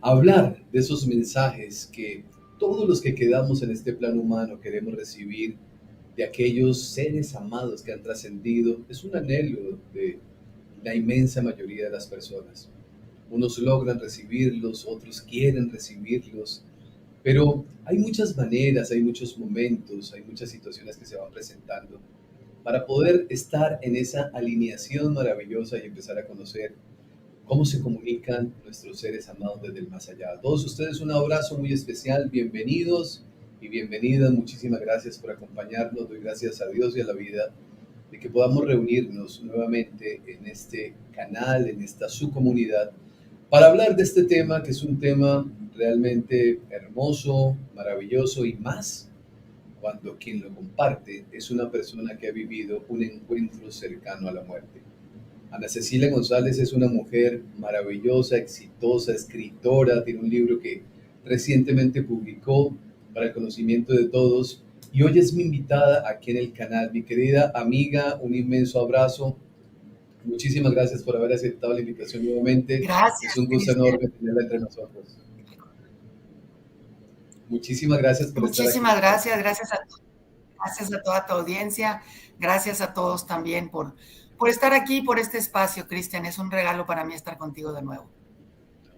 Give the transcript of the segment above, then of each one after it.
hablar de esos mensajes que todos los que quedamos en este plano humano queremos recibir de aquellos seres amados que han trascendido. Es un anhelo de la inmensa mayoría de las personas. Unos logran recibirlos, otros quieren recibirlos, pero hay muchas maneras, hay muchos momentos, hay muchas situaciones que se van presentando para poder estar en esa alineación maravillosa y empezar a conocer cómo se comunican nuestros seres amados desde el más allá. A todos ustedes un abrazo muy especial, bienvenidos y bienvenidas, muchísimas gracias por acompañarnos, doy gracias a Dios y a la vida de que podamos reunirnos nuevamente en este canal, en esta subcomunidad, para hablar de este tema que es un tema realmente hermoso, maravilloso y más cuando quien lo comparte es una persona que ha vivido un encuentro cercano a la muerte. Ana Cecilia González es una mujer maravillosa, exitosa, escritora, tiene un libro que recientemente publicó para el conocimiento de todos y hoy es mi invitada aquí en el canal. Mi querida amiga, un inmenso abrazo. Muchísimas gracias por haber aceptado la invitación nuevamente. Es Gracias, un gusto Cristian. enorme tenerla entre nosotros. Muchísimas gracias por estar aquí. Muchísimas gracias, gracias a toda tu audiencia, gracias a todos también por estar aquí, por este espacio, Cristian. Es un regalo para mí estar contigo de nuevo.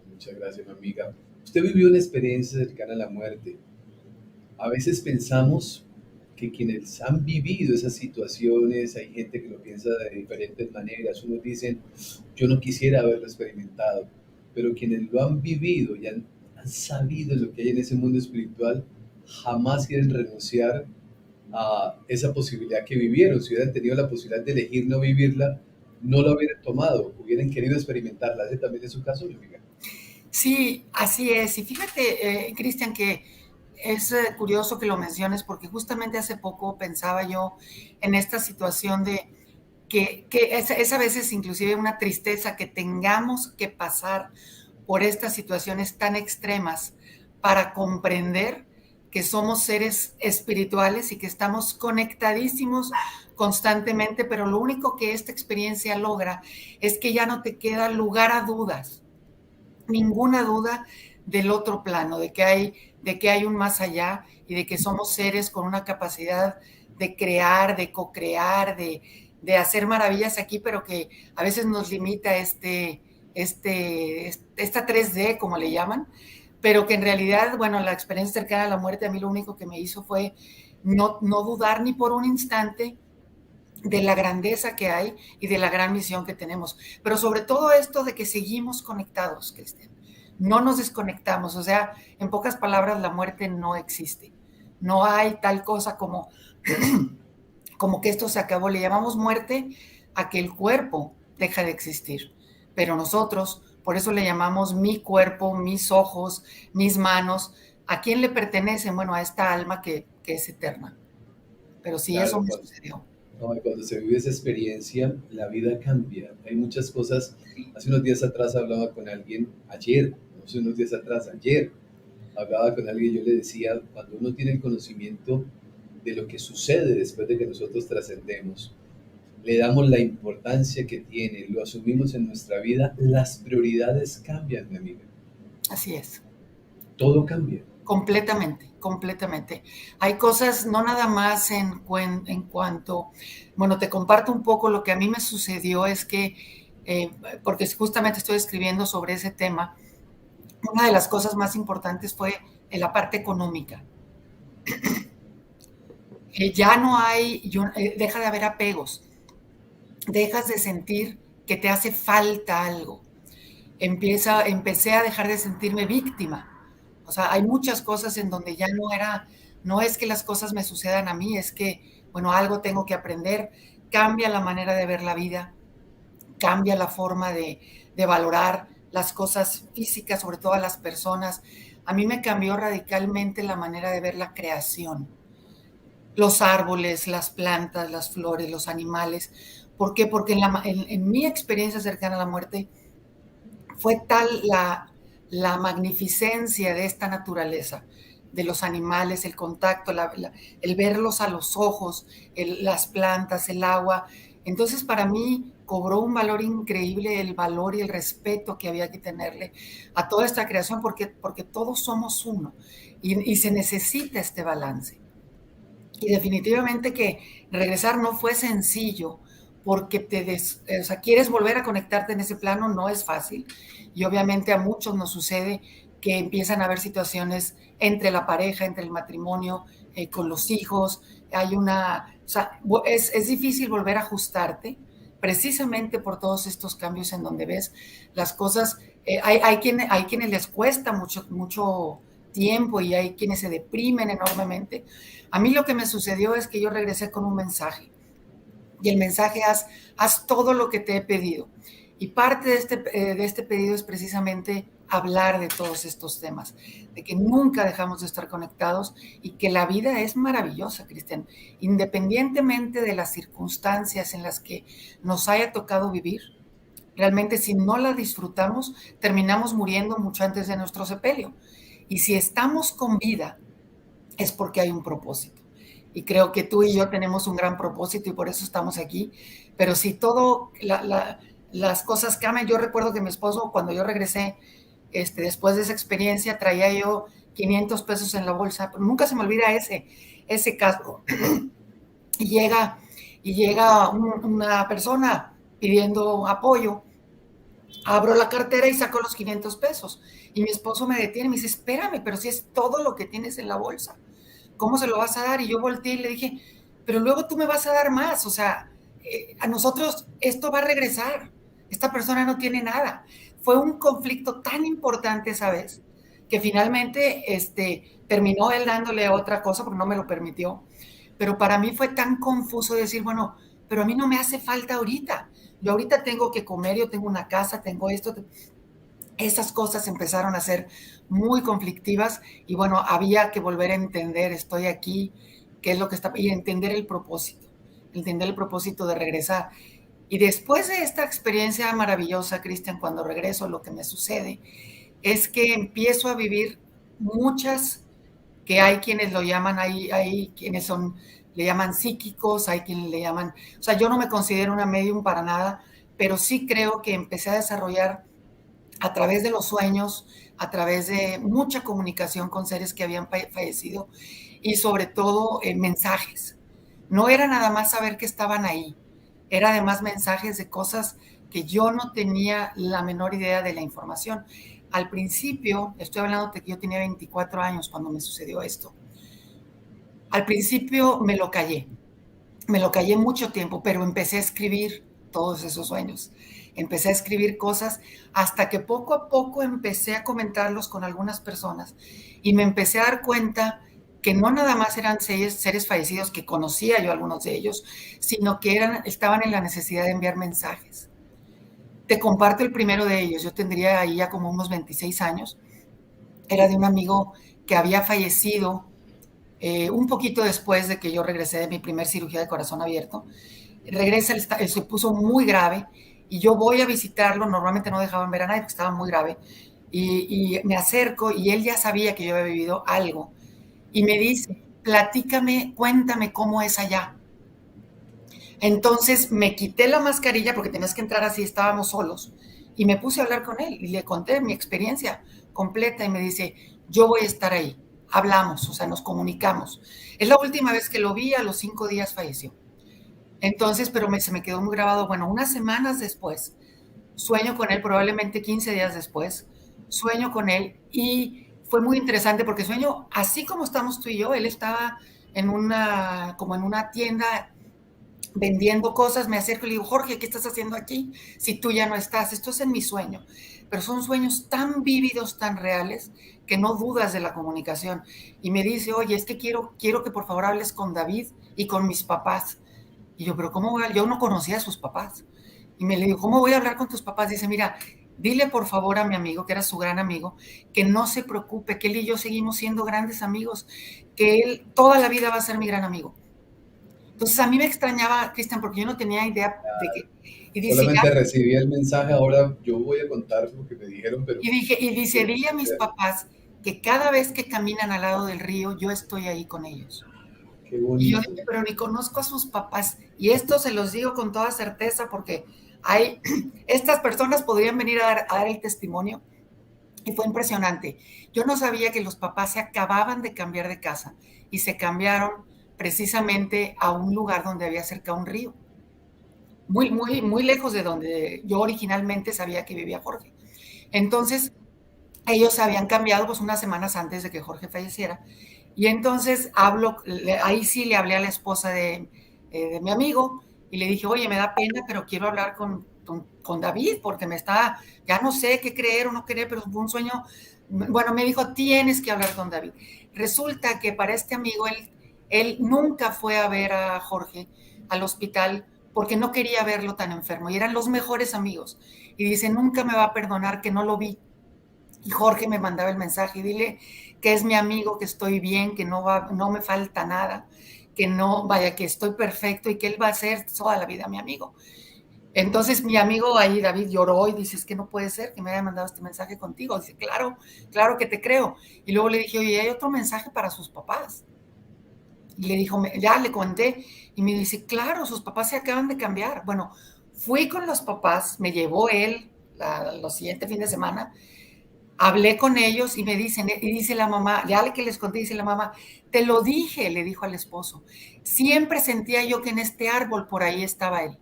Muchas gracias, mi amiga. Usted vivió una experiencia cercana a la muerte. A veces pensamos que quienes han vivido esas situaciones, hay gente que lo piensa de diferentes maneras. Unos dicen, yo no quisiera haberlo experimentado, pero quienes lo han vivido y han sabido lo que hay en ese mundo espiritual, jamás quieren renunciar a esa posibilidad que vivieron. Si hubieran tenido la posibilidad de elegir no vivirla, no lo hubieran tomado, hubieran querido experimentarla. Ese también es su caso, mi amiga. Sí, así es. Y fíjate, Cristian, que es curioso que lo menciones porque justamente hace poco pensaba yo en esta situación de que es a veces inclusive una tristeza que tengamos que pasar por estas situaciones tan extremas para comprender que somos seres espirituales y que estamos conectadísimos constantemente, pero lo único que esta experiencia logra es que ya no te queda lugar a dudas, ninguna duda del otro plano, de que hay un más allá y de que somos seres con una capacidad de crear, de co-crear, de hacer maravillas aquí, pero que a veces nos limita esta 3D, como le llaman, pero que en realidad, bueno, la experiencia cercana a la muerte a mí lo único que me hizo fue no dudar ni por un instante de la grandeza que hay y de la gran misión que tenemos. Pero sobre todo esto de que seguimos conectados, Cristian. No nos desconectamos. O sea, en pocas palabras, la muerte no existe. No hay tal cosa como que esto se acabó. Le llamamos muerte a que el cuerpo deja de existir. Pero nosotros, por eso le llamamos mi cuerpo, mis ojos, mis manos. ¿A quién le pertenecen? Bueno, a esta alma que es eterna. Pero sí, eso Claro, me cuando, sucedió. no, y cuando se vive esa experiencia, la vida cambia. Hay muchas cosas. Hace unos días atrás hablaba con alguien, ayer, no sé, unos días atrás, ayer, hablaba con alguien y yo le decía, cuando uno tiene el conocimiento de lo que sucede después de que nosotros trascendemos, le damos la importancia que tiene, lo asumimos en nuestra vida, las prioridades cambian, mi amiga. Así es. Todo cambia. Completamente, completamente. Hay cosas, no nada más en cuanto, bueno, te comparto un poco lo que a mí me sucedió, es que, porque justamente estoy escribiendo sobre ese tema, una de las cosas más importantes fue en la parte económica. Ya no hay, deja de haber apegos, dejas de sentir que te hace falta algo. Empecé a dejar de sentirme víctima. O sea, hay muchas cosas en donde ya no es que las cosas me sucedan a mí, es que, bueno, algo tengo que aprender, cambia la manera de ver la vida, cambia la forma de valorar las cosas físicas, sobre todo a las personas. A mí me cambió radicalmente la manera de ver la creación, los árboles, las plantas, las flores, los animales. ¿Por qué? Porque en mi experiencia cercana a la muerte, fue tal la magnificencia de esta naturaleza, de los animales, el contacto, el verlos a los ojos, las plantas, el agua. Entonces, para mí cobró un valor increíble, el valor y el respeto que había que tenerle a toda esta creación, porque todos somos uno y se necesita este balance. Y definitivamente que regresar no fue sencillo, porque o sea, quieres volver a conectarte en ese plano, no es fácil. Y obviamente a muchos nos sucede que empiezan a haber situaciones entre la pareja, entre el matrimonio, con los hijos. O sea, es difícil volver a ajustarte, precisamente por todos estos cambios en donde ves las cosas. Hay quienes les cuesta mucho tiempo y hay quienes se deprimen enormemente. A mí lo que me sucedió es que yo regresé con un mensaje y el mensaje haz todo lo que te he pedido. Y parte de este pedido es precisamente hablar de todos estos temas, de que nunca dejamos de estar conectados y que la vida es maravillosa, Cristian, independientemente de las circunstancias en las que nos haya tocado vivir. Realmente si no la disfrutamos, terminamos muriendo mucho antes de nuestro sepelio. Y si estamos con vida, es porque hay un propósito. Y creo que tú y yo tenemos un gran propósito y por eso estamos aquí. Pero si las cosas cambian, yo recuerdo que mi esposo, cuando yo regresé, después de esa experiencia, traía yo 500 pesos en la bolsa. Pero nunca se me olvida ese caso. y llega una persona pidiendo apoyo. Abro la cartera y saco los 500 pesos. Y mi esposo me detiene y me dice, espérame, pero si es todo lo que tienes en la bolsa, ¿cómo se lo vas a dar? Y yo volteé y le dije, pero luego tú me vas a dar más, o sea, a nosotros esto va a regresar, esta persona no tiene nada. Fue un conflicto tan importante esa vez que finalmente terminó él dándole otra cosa porque no me lo permitió. Pero para mí fue tan confuso decir, bueno, pero a mí no me hace falta ahorita. Yo ahorita tengo que comer, yo tengo una casa, tengo esto. Esas cosas empezaron a ser muy conflictivas y bueno, había que volver a entender, estoy aquí, qué es lo que está, y entender el propósito de regresar. Y después de esta experiencia maravillosa, Cristian, cuando regreso, lo que me sucede es que empiezo a vivir muchas, que hay quienes lo llaman, hay quienes le llaman psíquicos, hay quienes le llaman, o sea, yo no me considero una medium para nada, pero sí creo que empecé a desarrollar a través de los sueños, a través de mucha comunicación con seres que habían fallecido y sobre todo mensajes. No era nada más saber que estaban ahí, era además mensajes de cosas que yo no tenía la menor idea de la información. Al principio, estoy hablando de que yo tenía 24 años cuando me sucedió esto. Al principio me lo callé mucho tiempo, pero empecé a escribir todos esos sueños. Empecé a escribir cosas hasta que poco a poco empecé a comentarlos con algunas personas y me empecé a dar cuenta que no nada más eran seres fallecidos, que conocía yo a algunos de ellos, sino que estaban en la necesidad de enviar mensajes. Te comparto el primero de ellos. Yo tendría ahí ya como unos 26 años. Era de un amigo que había fallecido un poquito después de que yo regresé de mi primer cirugía de corazón abierto. Regresa, él se puso muy grave y yo voy a visitarlo. Normalmente no dejaban ver a nadie porque estaba muy grave. Y me acerco y él ya sabía que yo había vivido algo. Y me dice, platícame, cuéntame cómo es allá. Entonces me quité la mascarilla porque tenías que entrar así, estábamos solos. Y me puse a hablar con él y le conté mi experiencia completa y me dice, yo voy a estar ahí. Hablamos, o sea, nos comunicamos. Es la última vez que lo vi, a los 5 días falleció. Entonces, pero se me quedó muy grabado. Bueno, unas semanas después, sueño con él, probablemente 15 días después, sueño con él y fue muy interesante porque sueño, así como estamos tú y yo, él estaba como en una tienda vendiendo cosas, me acerco y le digo, Jorge, ¿qué estás haciendo aquí? Si tú ya no estás, esto es en mi sueño. Pero son sueños tan vívidos, tan reales, que no dudas de la comunicación. Y me dice, oye, es que quiero que por favor hables con David y con mis papás. Y yo, pero ¿cómo voy a...? Yo no conocía a sus papás. Y me le digo, ¿cómo voy a hablar con tus papás? Dice, mira, dile por favor a mi amigo, que era su gran amigo, que no se preocupe, que él y yo seguimos siendo grandes amigos, que él toda la vida va a ser mi gran amigo. Entonces a mí me extrañaba, Cristian, porque yo no tenía idea de que... Y dice, Solamente recibí el mensaje, ahora yo voy a contar lo que me dijeron, pero... y dice, dile a mis papás que cada vez que caminan al lado del río, yo estoy ahí con ellos. Qué Y yo bonito. dije, pero ni conozco a sus papás. Y esto se los digo con toda certeza porque Hay, estas personas podrían venir a dar el testimonio y fue impresionante. Yo no sabía que los papás se acababan de cambiar de casa y se cambiaron precisamente a un lugar donde había cerca un río, muy, muy, muy lejos de donde yo originalmente sabía que vivía Jorge. Entonces, ellos se habían cambiado pues unas semanas antes de que Jorge falleciera. Y entonces ahí sí le hablé a la esposa de mi amigo y le dije, oye, me da pena, pero quiero hablar con David porque ya no sé qué creer o no creer, pero fue un sueño. Bueno, me dijo, tienes que hablar con David. Resulta que para este amigo, él nunca fue a ver a Jorge al hospital porque no quería verlo tan enfermo y eran los mejores amigos. Y dice, nunca me va a perdonar que no lo vi. Y Jorge me mandaba el mensaje, dile que es mi amigo, que estoy bien, que no me falta nada, que no, vaya, que estoy perfecto y que él va a ser toda la vida mi amigo. Entonces mi amigo ahí, David, lloró y dice, es que no puede ser que me haya mandado este mensaje contigo. Dice, claro, claro que te creo. Y luego le dije, oye, hay otro mensaje para sus papás. Y le dijo, ya le conté. Y me dice, claro, sus papás se acaban de cambiar. Bueno, fui con los papás, me llevó él los siguientes fin de semana. Hablé con ellos y me dicen, y dice la mamá, ya que les conté, dice la mamá, te lo dije, le dijo al esposo, siempre sentía yo que en este árbol por ahí estaba él.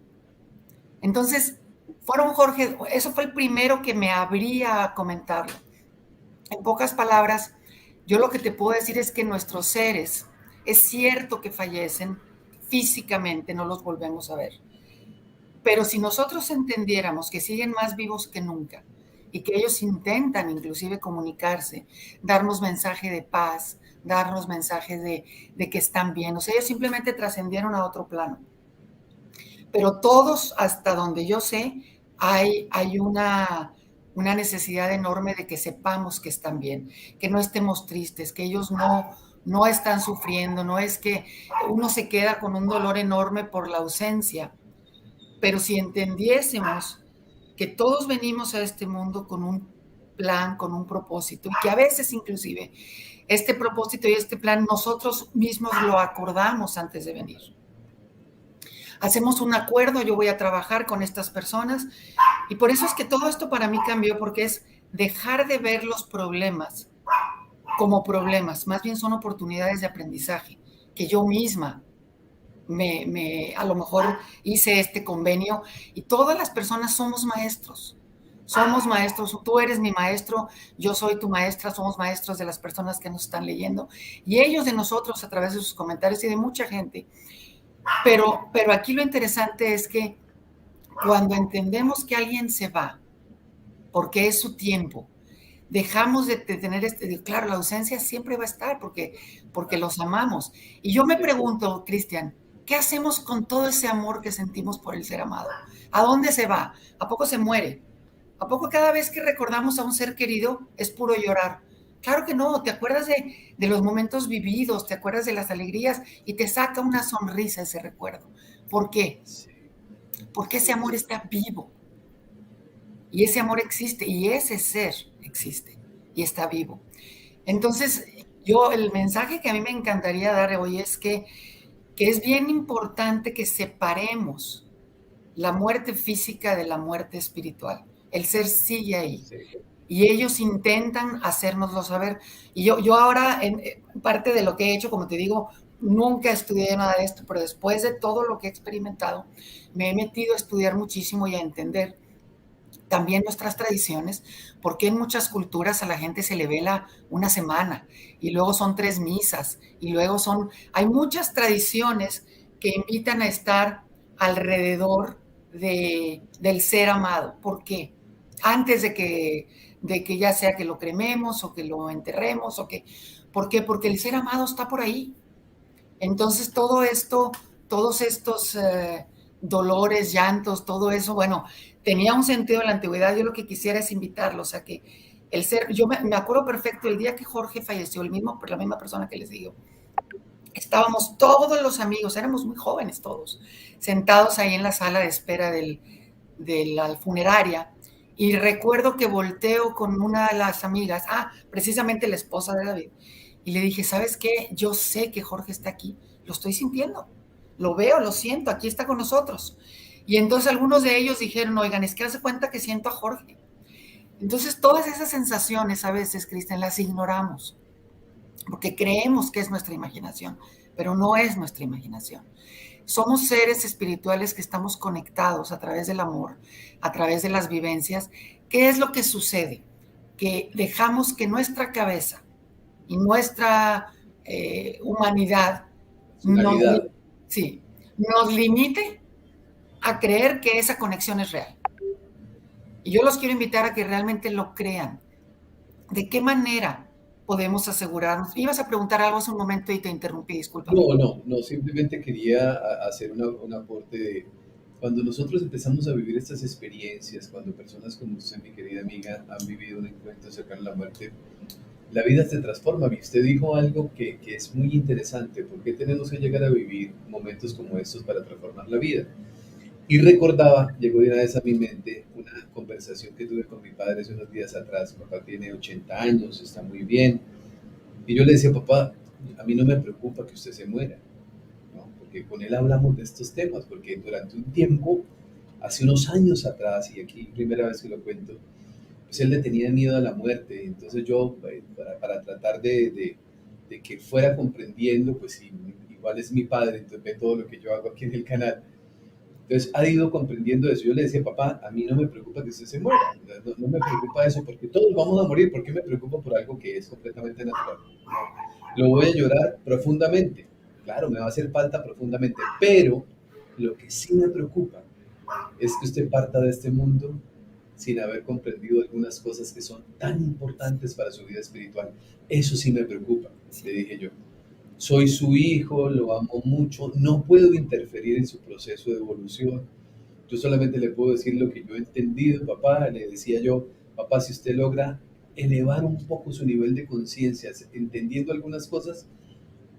Entonces, Jorge, eso fue el primero que me abría a comentarlo. En pocas palabras, yo lo que te puedo decir es que nuestros seres, es cierto que fallecen físicamente, no los volvemos a ver. Pero si nosotros entendiéramos que siguen más vivos que nunca y que ellos intentan inclusive comunicarse, darnos mensaje de paz, darnos mensaje de que están bien, o sea, ellos simplemente trascendieron a otro plano. Pero todos, hasta donde yo sé, hay una necesidad enorme de que sepamos que están bien, que no estemos tristes, que ellos no están sufriendo, no es que uno se queda con un dolor enorme por la ausencia, pero si entendiésemos que todos venimos a este mundo con un plan, con un propósito, y que a veces inclusive este propósito y este plan nosotros mismos lo acordamos antes de venir. Hacemos un acuerdo, yo voy a trabajar con estas personas, y por eso es que todo esto para mí cambió, porque es dejar de ver los problemas como problemas, más bien son oportunidades de aprendizaje, que yo misma a lo mejor hice este convenio y todas las personas somos maestros. Somos maestros, tú eres mi maestro, yo soy tu maestra, somos maestros de las personas que nos están leyendo y ellos de nosotros a través de sus comentarios y de mucha gente. Pero aquí lo interesante es que cuando entendemos que alguien se va, porque es su tiempo, dejamos de tener claro, la ausencia siempre va a estar porque los amamos. Y yo me pregunto, Cristian, ¿qué hacemos con todo ese amor que sentimos por el ser amado? ¿A dónde se va? ¿A poco se muere? ¿A poco cada vez que recordamos a un ser querido es puro llorar? Claro que no, te acuerdas de los momentos vividos, te acuerdas de las alegrías y te saca una sonrisa ese recuerdo. ¿Por qué? Porque ese amor está vivo. Y ese amor existe y ese ser existe y está vivo. Entonces, el mensaje que a mí me encantaría dar hoy es que es bien importante que separemos la muerte física de la muerte espiritual. El ser sigue ahí. Sí. Y ellos intentan hacérnoslo saber. Y yo ahora, en parte de lo que he hecho, como te digo, nunca estudié nada de esto, pero después de todo lo que he experimentado, me he metido a estudiar muchísimo y a entender también nuestras tradiciones, porque en muchas culturas a la gente se le vela una semana y luego son 3 misas y luego hay muchas tradiciones que invitan a estar alrededor del ser amado. ¿Por qué? Antes de que ya sea que lo crememos o que lo enterremos ¿por qué? Porque el ser amado está por ahí. Entonces todo esto, todos estos dolores, llantos, todo eso, bueno, tenía un sentido en la antigüedad. Yo lo que quisiera es invitarlos a que yo me acuerdo perfecto el día que Jorge falleció, la misma persona que les digo, estábamos todos los amigos, éramos muy jóvenes todos, sentados ahí en la sala de espera de la funeraria, y recuerdo que volteo con una de las amigas, precisamente la esposa de David, y le dije, ¿sabes qué? Yo sé que Jorge está aquí, lo estoy sintiendo, lo veo, lo siento, aquí está con nosotros. Y entonces algunos de ellos dijeron, oigan, es que hace cuenta que siento a Jorge. Entonces todas esas sensaciones a veces, Cristian, las ignoramos, porque creemos que es nuestra imaginación, pero no es nuestra imaginación. Somos seres espirituales que estamos conectados a través del amor, a través de las vivencias. ¿Qué es lo que sucede? Que dejamos que nuestra cabeza y nuestra humanidad nos, Personalidad. sí, nos limite a creer que esa conexión es real. Y yo los quiero invitar a que realmente lo crean. ¿De qué manera podemos asegurarnos? Ibas a preguntar algo hace un momento y te interrumpí, discúlpame. No, simplemente quería hacer un aporte de cuando nosotros empezamos a vivir estas experiencias, cuando personas como usted, mi querida amiga, han vivido un encuentro cercano a la muerte, la vida se transforma. Y usted dijo algo que es muy interesante. ¿Por qué tenemos que llegar a vivir momentos como estos para transformar la vida? Y recordaba, llegó de una vez a mi mente una conversación que tuve con mi padre hace unos días atrás. Mi papá tiene 80 años, está muy bien. Y yo le decía, papá, a mí no me preocupa que usted se muera, ¿no? Porque con él hablamos de estos temas, porque durante un tiempo, hace unos años atrás, y aquí primera vez que lo cuento, pues él le tenía miedo a la muerte. Entonces yo, para tratar de que fuera comprendiendo, pues igual es mi padre, entonces ve todo lo que yo hago aquí en el canal. Entonces ha ido comprendiendo eso. Yo le decía, papá, a mí no me preocupa que usted se muera, no me preocupa eso, porque todos vamos a morir. ¿Por qué me preocupo por algo que es completamente natural? No, lo voy a llorar profundamente. Claro, me va a hacer falta profundamente, pero lo que sí me preocupa es que usted parta de este mundo sin haber comprendido algunas cosas que son tan importantes para su vida espiritual. Eso sí me preocupa, le dije yo. Soy su hijo, lo amo mucho, no puedo interferir en su proceso de evolución. Yo solamente le puedo decir lo que yo he entendido, papá. Le decía yo, papá, si usted logra elevar un poco su nivel de conciencia, entendiendo algunas cosas,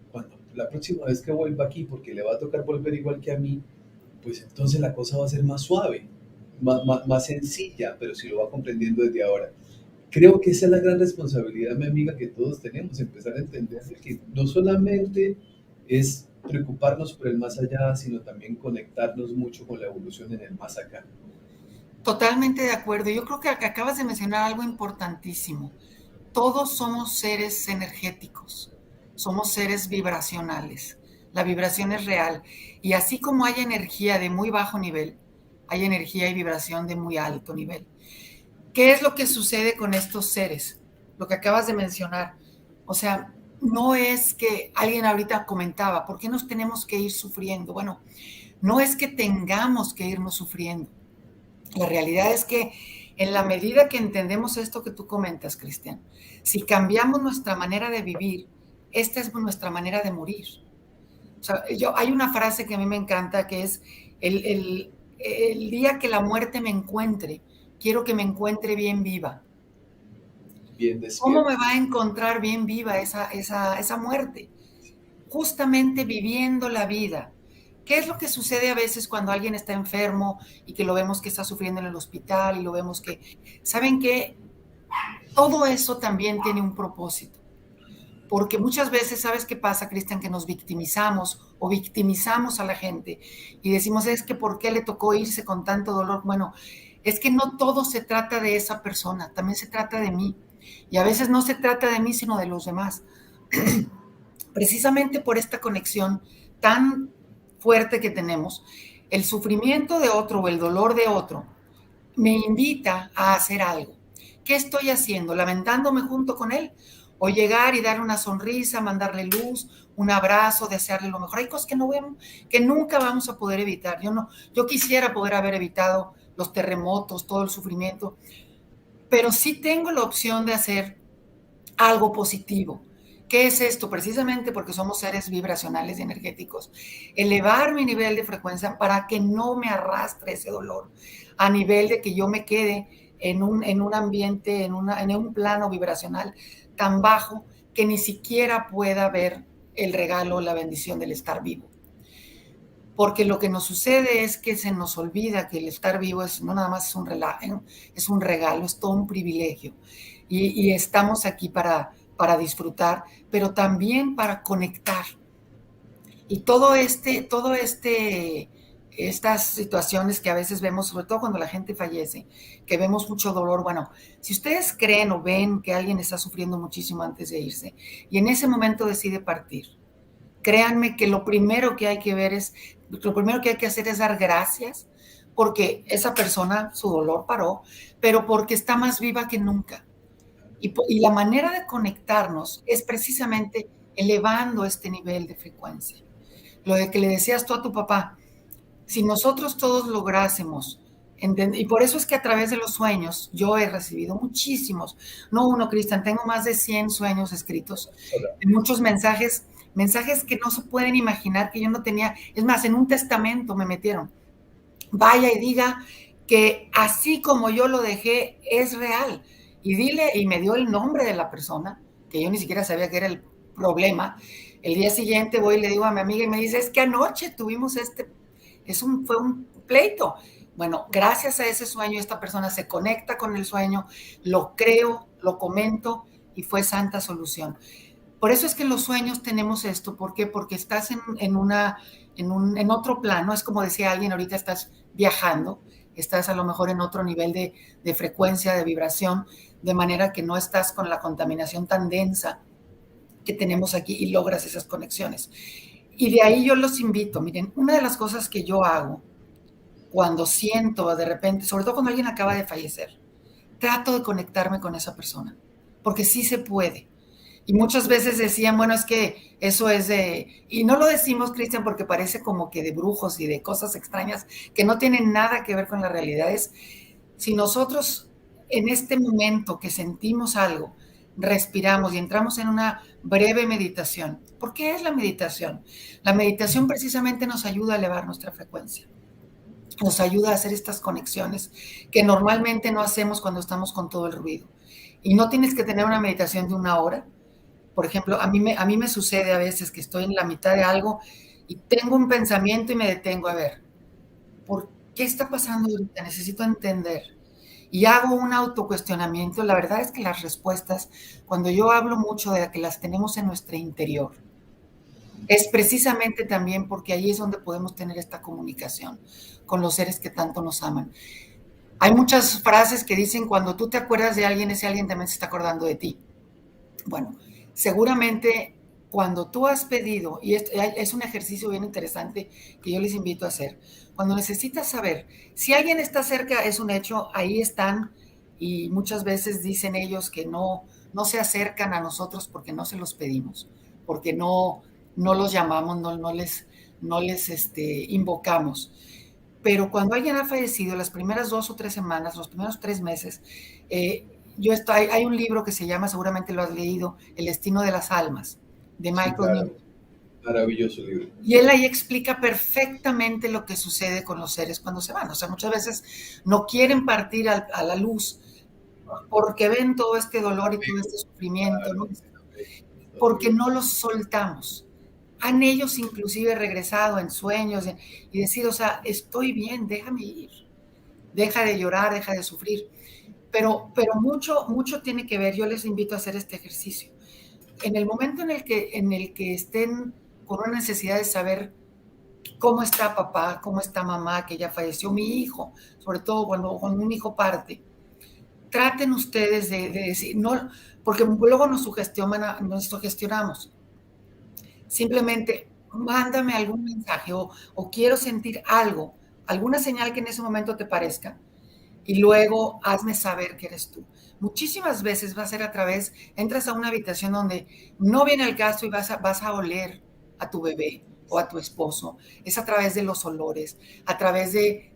cuando la próxima vez que vuelva aquí, porque le va a tocar volver igual que a mí, pues entonces la cosa va a ser más suave, más sencilla, pero si lo va comprendiendo desde ahora. Creo que esa es la gran responsabilidad, mi amiga, que todos tenemos, empezar a entender que no solamente es preocuparnos por el más allá, sino también conectarnos mucho con la evolución en el más acá. Totalmente de acuerdo. Yo creo que acabas de mencionar algo importantísimo. Todos somos seres energéticos, somos seres vibracionales. La vibración es real. Y así como hay energía de muy bajo nivel, hay energía y vibración de muy alto nivel. ¿Qué es lo que sucede con estos seres? Lo que acabas de mencionar. O sea, no es que alguien ahorita comentaba, ¿por qué nos tenemos que ir sufriendo? Bueno, no es que tengamos que irnos sufriendo. La realidad es que en la medida que entendemos esto que tú comentas, Cristian, si cambiamos nuestra manera de vivir, esta es nuestra manera de morir. O sea, hay una frase que a mí me encanta que es, el día que la muerte me encuentre, quiero que me encuentre bien viva. Bien ¿Cómo me despierta. va a encontrar bien viva esa muerte? Justamente viviendo la vida. ¿Qué es lo que sucede a veces cuando alguien está enfermo y que lo vemos que está sufriendo en el hospital y lo vemos que, ¿saben qué? Todo eso también tiene un propósito. Porque muchas veces, ¿sabes qué pasa, Cristian? Que nos victimizamos o victimizamos a la gente y decimos, es que ¿por qué le tocó irse con tanto dolor? Bueno, es que no todo se trata de esa persona, también se trata de mí. Y a veces no se trata de mí, sino de los demás. Precisamente por esta conexión tan fuerte que tenemos, el sufrimiento de otro o el dolor de otro me invita a hacer algo. ¿Qué estoy haciendo? ¿Lamentándome junto con él? ¿O llegar y darle una sonrisa, mandarle luz, un abrazo, desearle lo mejor? Hay cosas que no vemos, que nunca vamos a poder evitar. Yo quisiera poder haber evitado los terremotos, todo el sufrimiento, pero sí tengo la opción de hacer algo positivo. ¿Qué es esto? Precisamente porque somos seres vibracionales y energéticos. Elevar mi nivel de frecuencia para que no me arrastre ese dolor, a nivel de que yo me quede en un ambiente, en un plano vibracional tan bajo que ni siquiera pueda ver el regalo, la bendición del estar vivo. Porque lo que nos sucede es que se nos olvida que el estar vivo no nada más es un regalo, es todo un privilegio. Y estamos aquí para disfrutar, pero también para conectar. Y todo este estas situaciones que a veces vemos, sobre todo cuando la gente fallece, que vemos mucho dolor. Bueno, si ustedes creen o ven que alguien está sufriendo muchísimo antes de irse y en ese momento decide partir, créanme que lo primero que hay que ver es, lo primero que hay que hacer es dar gracias porque esa persona, su dolor paró, pero porque está más viva que nunca. Y la manera de conectarnos es precisamente elevando este nivel de frecuencia. Lo de que le decías tú a tu papá, si nosotros todos lográsemos, y por eso es que a través de los sueños yo he recibido muchísimos, no uno, Cristian, tengo más de 100 sueños escritos, muchos mensajes, mensajes que no se pueden imaginar que yo no tenía, es más, en un testamento me metieron, vaya y diga que así como yo lo dejé es real, y dile, y me dio el nombre de la persona, que yo ni siquiera sabía que era el problema. El día siguiente voy y le digo a mi amiga y me dice, es que anoche tuvimos fue un pleito. Bueno, gracias a ese sueño, esta persona se conecta con el sueño, lo creo, lo comento y fue santa solución. Por eso es que en los sueños tenemos esto. ¿Por qué? Porque estás en otro plano. Es como decía alguien, ahorita estás viajando, estás a lo mejor en otro nivel de frecuencia, de vibración, de manera que no estás con la contaminación tan densa que tenemos aquí y logras esas conexiones. Y de ahí yo los invito, miren, una de las cosas que yo hago cuando siento de repente, sobre todo cuando alguien acaba de fallecer, trato de conectarme con esa persona, porque sí se puede. Y muchas veces decían, bueno, es que eso es de, y no lo decimos, Cristian, porque parece como que de brujos y de cosas extrañas que no tienen nada que ver con la realidad. Es si nosotros en este momento que sentimos algo, respiramos y entramos en una breve meditación. ¿Por qué es la meditación? La meditación precisamente nos ayuda a elevar nuestra frecuencia. Nos ayuda a hacer estas conexiones que normalmente no hacemos cuando estamos con todo el ruido. Y no tienes que tener una meditación de 1 hora. Por ejemplo, a mí me sucede a veces que estoy en la mitad de algo y tengo un pensamiento y me detengo a ver, ¿por qué está pasando ahorita? Necesito entender. Y hago un autocuestionamiento. La verdad es que las respuestas, cuando yo hablo mucho de que las tenemos en nuestro interior, es precisamente también porque ahí es donde podemos tener esta comunicación con los seres que tanto nos aman. Hay muchas frases que dicen, cuando tú te acuerdas de alguien, ese alguien también se está acordando de ti. Bueno, seguramente cuando tú has pedido, y es un ejercicio bien interesante que yo les invito a hacer, cuando necesitas saber si alguien está cerca, es un hecho, ahí están, y muchas veces dicen ellos que no se acercan a nosotros porque no se los pedimos, porque no los llamamos, no les invocamos. Pero cuando alguien ha fallecido, las primeras 2 o 3 semanas, los primeros 3 meses, eh, hay un libro que se llama, seguramente lo has leído, El destino de las almas, de Sí, Michael claro. Newton. Maravilloso libro. Y él ahí explica perfectamente lo que sucede con los seres cuando se van. O sea, muchas veces no quieren partir a la luz porque ven todo este dolor y todo este sufrimiento, ¿no? Claro, Porque no los soltamos. Han ellos inclusive regresado en sueños y decir, o sea, estoy bien, déjame ir, deja de llorar, deja de sufrir. Pero mucho tiene que ver, yo les invito a hacer este ejercicio. En el momento en el que estén con una necesidad de saber cómo está papá, cómo está mamá, que ya falleció, mi hijo, sobre todo cuando un hijo parte, traten ustedes de decir, no, porque luego nos sugestionamos. Simplemente mándame algún mensaje o quiero sentir algo, alguna señal que en ese momento te parezca, y luego hazme saber que eres tú. Muchísimas veces va a ser entras a una habitación donde no viene el caso y vas a oler a tu bebé o a tu esposo. Es a través de los olores, a través de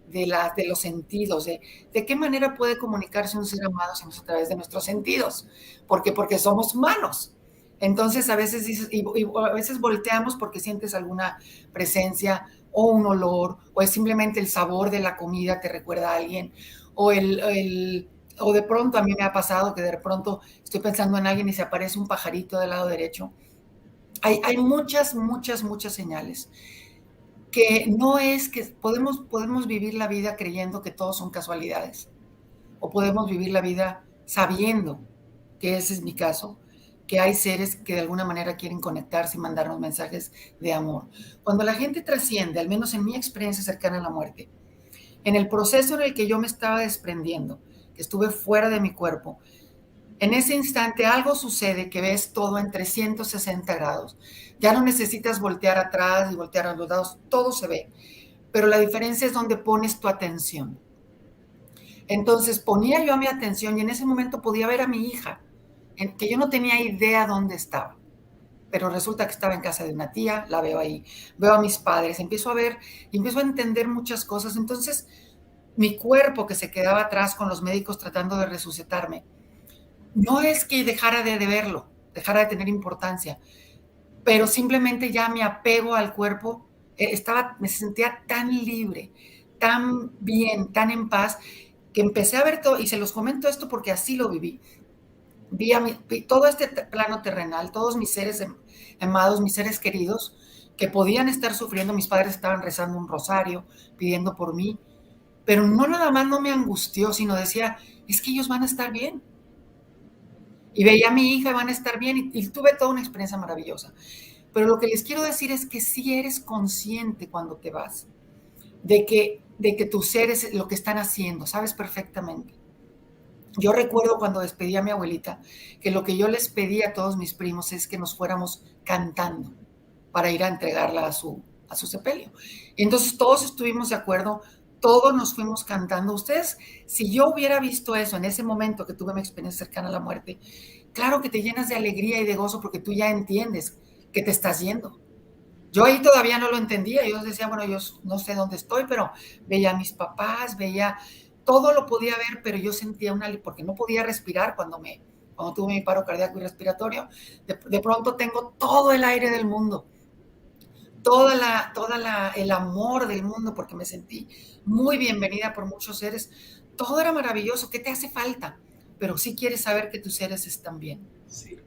los sentidos, de qué manera puede comunicarse un ser amado si no es a través de nuestros sentidos. Porque somos humanos. Entonces a veces dices, y a veces volteamos porque sientes alguna presencia o un olor, o es simplemente el sabor de la comida te recuerda a alguien, o de pronto a mí me ha pasado que de pronto estoy pensando en alguien y se aparece un pajarito del lado derecho. Hay muchas señales que no es que podemos vivir la vida creyendo que todos son casualidades, o podemos vivir la vida sabiendo, que ese es mi caso, que hay seres que de alguna manera quieren conectarse y mandarnos mensajes de amor. Cuando la gente trasciende, al menos en mi experiencia cercana a la muerte, en el proceso en el que yo me estaba desprendiendo, que estuve fuera de mi cuerpo, en ese instante algo sucede que ves todo en 360 grados. Ya no necesitas voltear atrás y voltear a los lados, todo se ve. Pero la diferencia es donde pones tu atención. Entonces ponía yo mi atención y en ese momento podía ver a mi hija, que yo no tenía idea dónde estaba. Pero resulta que estaba en casa de una tía, la veo ahí, veo a mis padres, empiezo a ver y empiezo a entender muchas cosas. Entonces mi cuerpo que se quedaba atrás con los médicos tratando de resucitarme, no es que dejara de verlo, dejara de tener importancia, pero simplemente ya mi apego al cuerpo me sentía tan libre, tan bien, tan en paz, que empecé a ver todo, y se los comento esto porque así lo viví. Vi todo este plano terrenal, todos mis seres amados, mis seres queridos, que podían estar sufriendo, mis padres estaban rezando un rosario, pidiendo por mí, pero no nada más no me angustió, sino decía, es que ellos van a estar bien. Y veía a mi hija, van a estar bien, y tuve toda una experiencia maravillosa. Pero lo que les quiero decir es que si eres consciente cuando te vas, de que tus seres lo que están haciendo, sabes perfectamente. Yo recuerdo cuando despedí a mi abuelita, que lo que yo les pedí a todos mis primos es que nos fuéramos cantando para ir a entregarla a su sepelio. Y entonces todos estuvimos de acuerdo, todos nos fuimos cantando. Ustedes, si yo hubiera visto eso en ese momento que tuve mi experiencia cercana a la muerte, claro que te llenas de alegría y de gozo porque tú ya entiendes que te estás yendo. Yo ahí todavía no lo entendía, yo decía, bueno, yo no sé dónde estoy, pero veía a mis papás, veía, todo lo podía ver, pero yo sentía porque no podía respirar cuando tuve mi paro cardíaco y respiratorio, de pronto tengo todo el aire del mundo, el amor del mundo, porque me sentí muy bienvenida por muchos seres, todo era maravilloso. ¿Qué te hace falta? Pero sí quieres saber que tus seres están bien. Sí.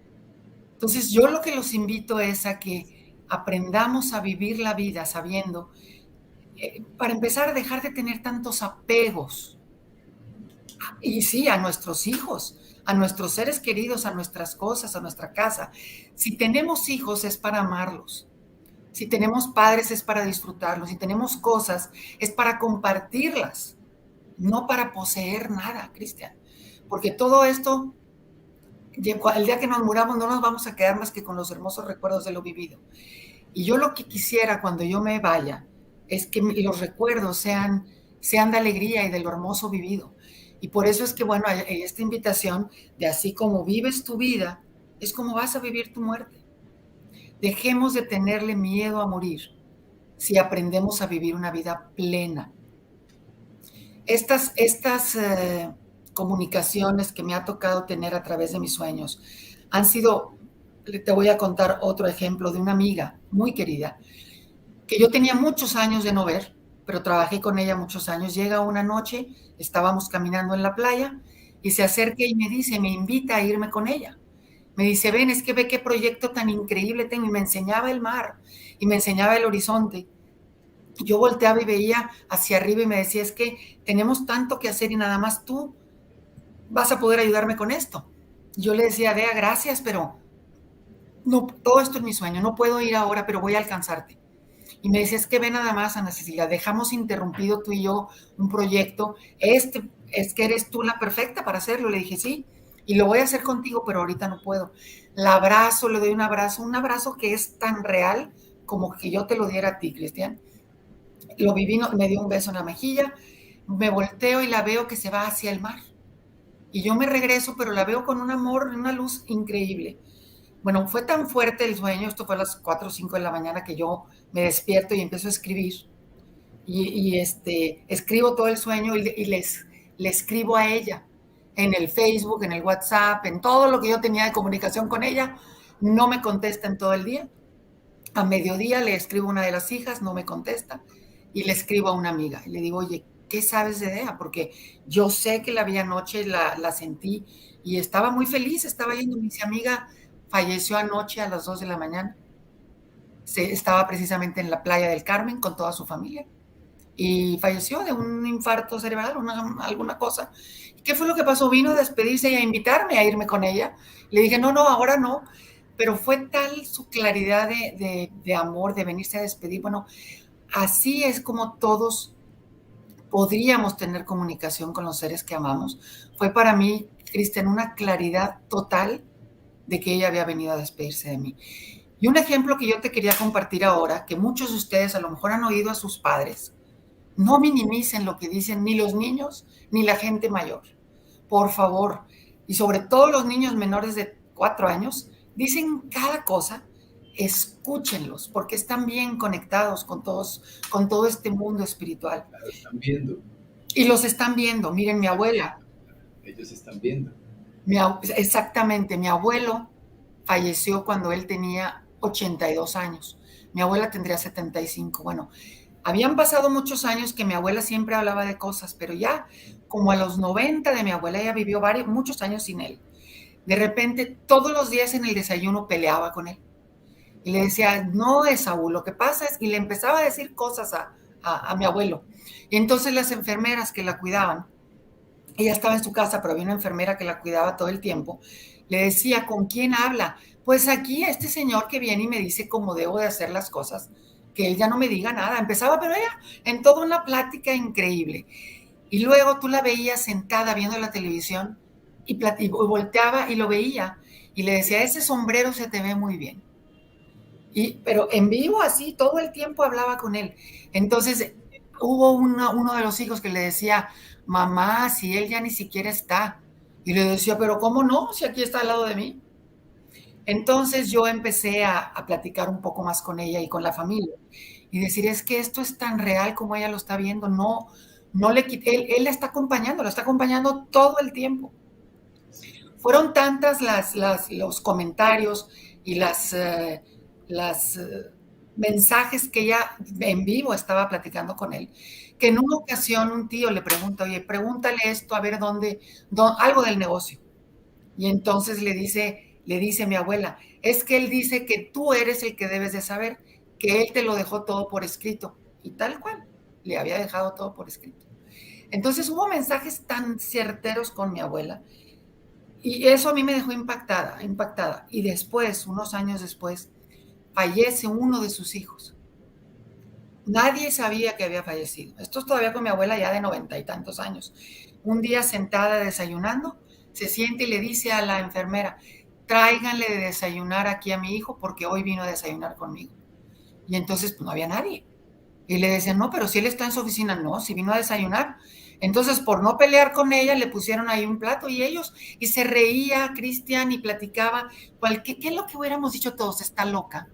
Entonces yo lo que los invito es a que aprendamos a vivir la vida sabiendo, para empezar a dejar de tener tantos apegos, y sí, a nuestros hijos, a nuestros seres queridos, a nuestras cosas, a nuestra casa. Si tenemos hijos es para amarlos. Si tenemos padres es para disfrutarlos. Si tenemos cosas es para compartirlas, no para poseer nada, Cristian. Porque todo esto, el día que nos muramos no nos vamos a quedar más que con los hermosos recuerdos de lo vivido. Y yo lo que quisiera cuando yo me vaya es que los recuerdos sean de alegría y de lo hermoso vivido. Y por eso es que, bueno, hay esta invitación de así como vives tu vida, es como vas a vivir tu muerte. Dejemos de tenerle miedo a morir si aprendemos a vivir una vida plena. Estas comunicaciones que me ha tocado tener a través de mis sueños han sido, te voy a contar otro ejemplo de una amiga muy querida, que yo tenía muchos años de no ver, pero trabajé con ella muchos años. Llega una noche, estábamos caminando en la playa y se acerca y me invita a irme con ella. Me dice, ven, es que ve qué proyecto tan increíble tengo. Y me enseñaba el mar y me enseñaba el horizonte. Yo volteaba y veía hacia arriba y me decía, es que tenemos tanto que hacer y nada más tú vas a poder ayudarme con esto. Yo le decía, Dea, gracias, pero no, todo esto es mi sueño, no puedo ir ahora, pero voy a alcanzarte. Y me decía, es que ve nada más, Ana Cecilia, dejamos interrumpido tú y yo un proyecto, es que eres tú la perfecta para hacerlo. Le dije, sí, y lo voy a hacer contigo, pero ahorita no puedo. La abrazo, le doy un abrazo que es tan real como que yo te lo diera a ti, Cristian. Lo viví, me dio un beso en la mejilla, me volteo y la veo que se va hacia el mar. Y yo me regreso, pero la veo con un amor, una luz increíble. Bueno, fue tan fuerte el sueño, esto fue a las 4 o 5 de la mañana, que yo me despierto y empiezo a escribir. Y escribo todo el sueño y le escribo a ella en el Facebook, en el WhatsApp, en todo lo que yo tenía de comunicación con ella. No me contesta en todo el día. A mediodía le escribo a una de las hijas, no me contesta, y le escribo a una amiga. Y le digo, oye, ¿qué sabes de Dea? Porque yo sé que la vi anoche, la sentí, y estaba muy feliz, estaba yendo. Me dice, amiga, falleció anoche a las 2 de la mañana. Estaba precisamente en la playa del Carmen con toda su familia. y falleció de un infarto cerebral, alguna cosa. ¿Qué fue lo que pasó? Vino a despedirse y a invitarme a irme con ella. Le dije, no, no, ahora no. Pero fue tal su claridad de amor, de venirse a despedir. Bueno, así es como todos podríamos tener comunicación con los seres que amamos. Fue para mí, Cristian, una claridad total de que ella había venido a despedirse de mí. Y un ejemplo que yo te quería compartir ahora, que muchos de ustedes a lo mejor han oído a sus padres, no minimicen lo que dicen ni los niños ni la gente mayor. Por favor. Y sobre todo los niños menores de 4 años, dicen cada cosa, escúchenlos, porque están bien conectados con todo este mundo espiritual. Claro, están viendo. Y los están viendo. Miren, mi abuela. Ellos están viendo. Exactamente, mi abuelo falleció cuando él tenía 82 años. Mi abuela tendría 75. Bueno, habían pasado muchos años que mi abuela siempre hablaba de cosas, pero ya como a los 90 de mi abuela, ella vivió muchos años sin él. De repente, todos los días en el desayuno peleaba con él. Y le decía, no, Esaú, lo que pasa es, y le empezaba a decir cosas a mi abuelo. Y entonces las enfermeras que la cuidaban, ella estaba en su casa, pero había una enfermera que la cuidaba todo el tiempo, le decía, ¿con quién habla? Pues aquí este señor que viene y me dice cómo debo de hacer las cosas, que él ya no me diga nada. Empezaba, pero ella en toda una plática increíble. Y luego tú la veías sentada viendo la televisión y volteaba y lo veía y le decía, ese sombrero se te ve muy bien. Pero en vivo así, todo el tiempo hablaba con él. Entonces hubo uno de los hijos que le decía, mamá, si él ya ni siquiera está. Y le decía, pero ¿cómo no? Si aquí está al lado de mí. Entonces yo empecé a platicar un poco más con ella y con la familia y decir, es que esto es tan real como ella lo está viendo, no, no le quité, él la está acompañando todo el tiempo. Fueron tantas los comentarios y las mensajes que ella en vivo estaba platicando con él, que en una ocasión un tío le pregunta, oye, pregúntale esto a ver algo del negocio. Y entonces le dice mi abuela, es que él dice que tú eres el que debes de saber, que él te lo dejó todo por escrito. Y tal cual, le había dejado todo por escrito. Entonces hubo mensajes tan certeros con mi abuela y eso a mí me dejó impactada, impactada. Y después, unos años después, fallece uno de sus hijos. Nadie sabía que había fallecido. Esto es todavía con mi abuela ya de 90 y tantos años. Un día sentada desayunando, se siente y le dice a la enfermera, tráiganle de desayunar aquí a mi hijo porque hoy vino a desayunar conmigo. Y entonces pues, no había nadie. Y le decían, no, pero si él está en su oficina, no, si vino a desayunar. Entonces, por no pelear con ella, le pusieron ahí un plato y se reía Cristian y platicaba, ¿qué es lo que hubiéramos dicho todos? Está loca.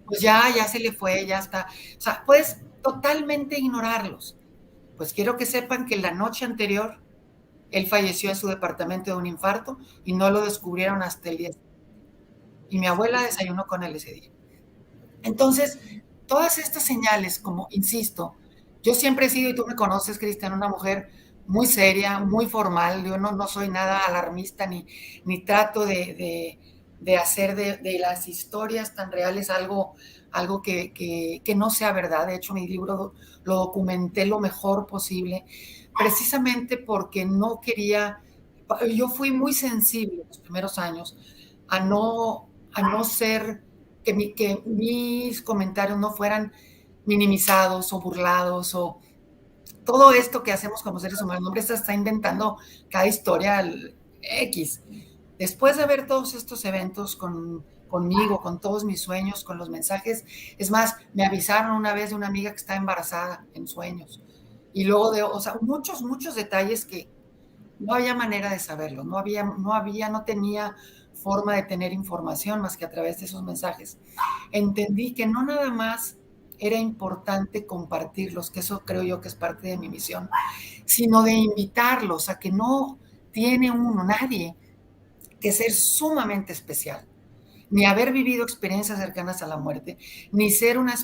Pues ya se le fue, ya está. O sea, puedes totalmente ignorarlos. Pues quiero que sepan que la noche anterior él falleció en su departamento de un infarto y no lo descubrieron hasta el día. Y mi abuela desayunó con él ese día. Entonces, todas estas señales, como insisto, yo siempre he sido, y tú me conoces, Cristian, una mujer muy seria, muy formal. Yo no soy nada alarmista ni trato de hacer de las historias tan reales algo que no sea verdad. De hecho, mi libro lo documenté lo mejor posible, precisamente porque no quería, yo fui muy sensible los primeros años a no ser, que mis comentarios no fueran minimizados o burlados o todo esto que hacemos como seres humanos. El hombre se está inventando cada historia X. Después de ver todos estos eventos conmigo, con todos mis sueños, con los mensajes, es más, me avisaron una vez de una amiga que está embarazada en sueños. Y luego o sea, muchos detalles que no había manera de saberlo, no tenía forma de tener información más que a través de esos mensajes. Entendí que no nada más era importante compartirlos, que eso creo yo que es parte de mi misión, sino de invitarlos a que no tiene nadie, que ser sumamente especial, ni haber vivido experiencias cercanas a la muerte, ni ser una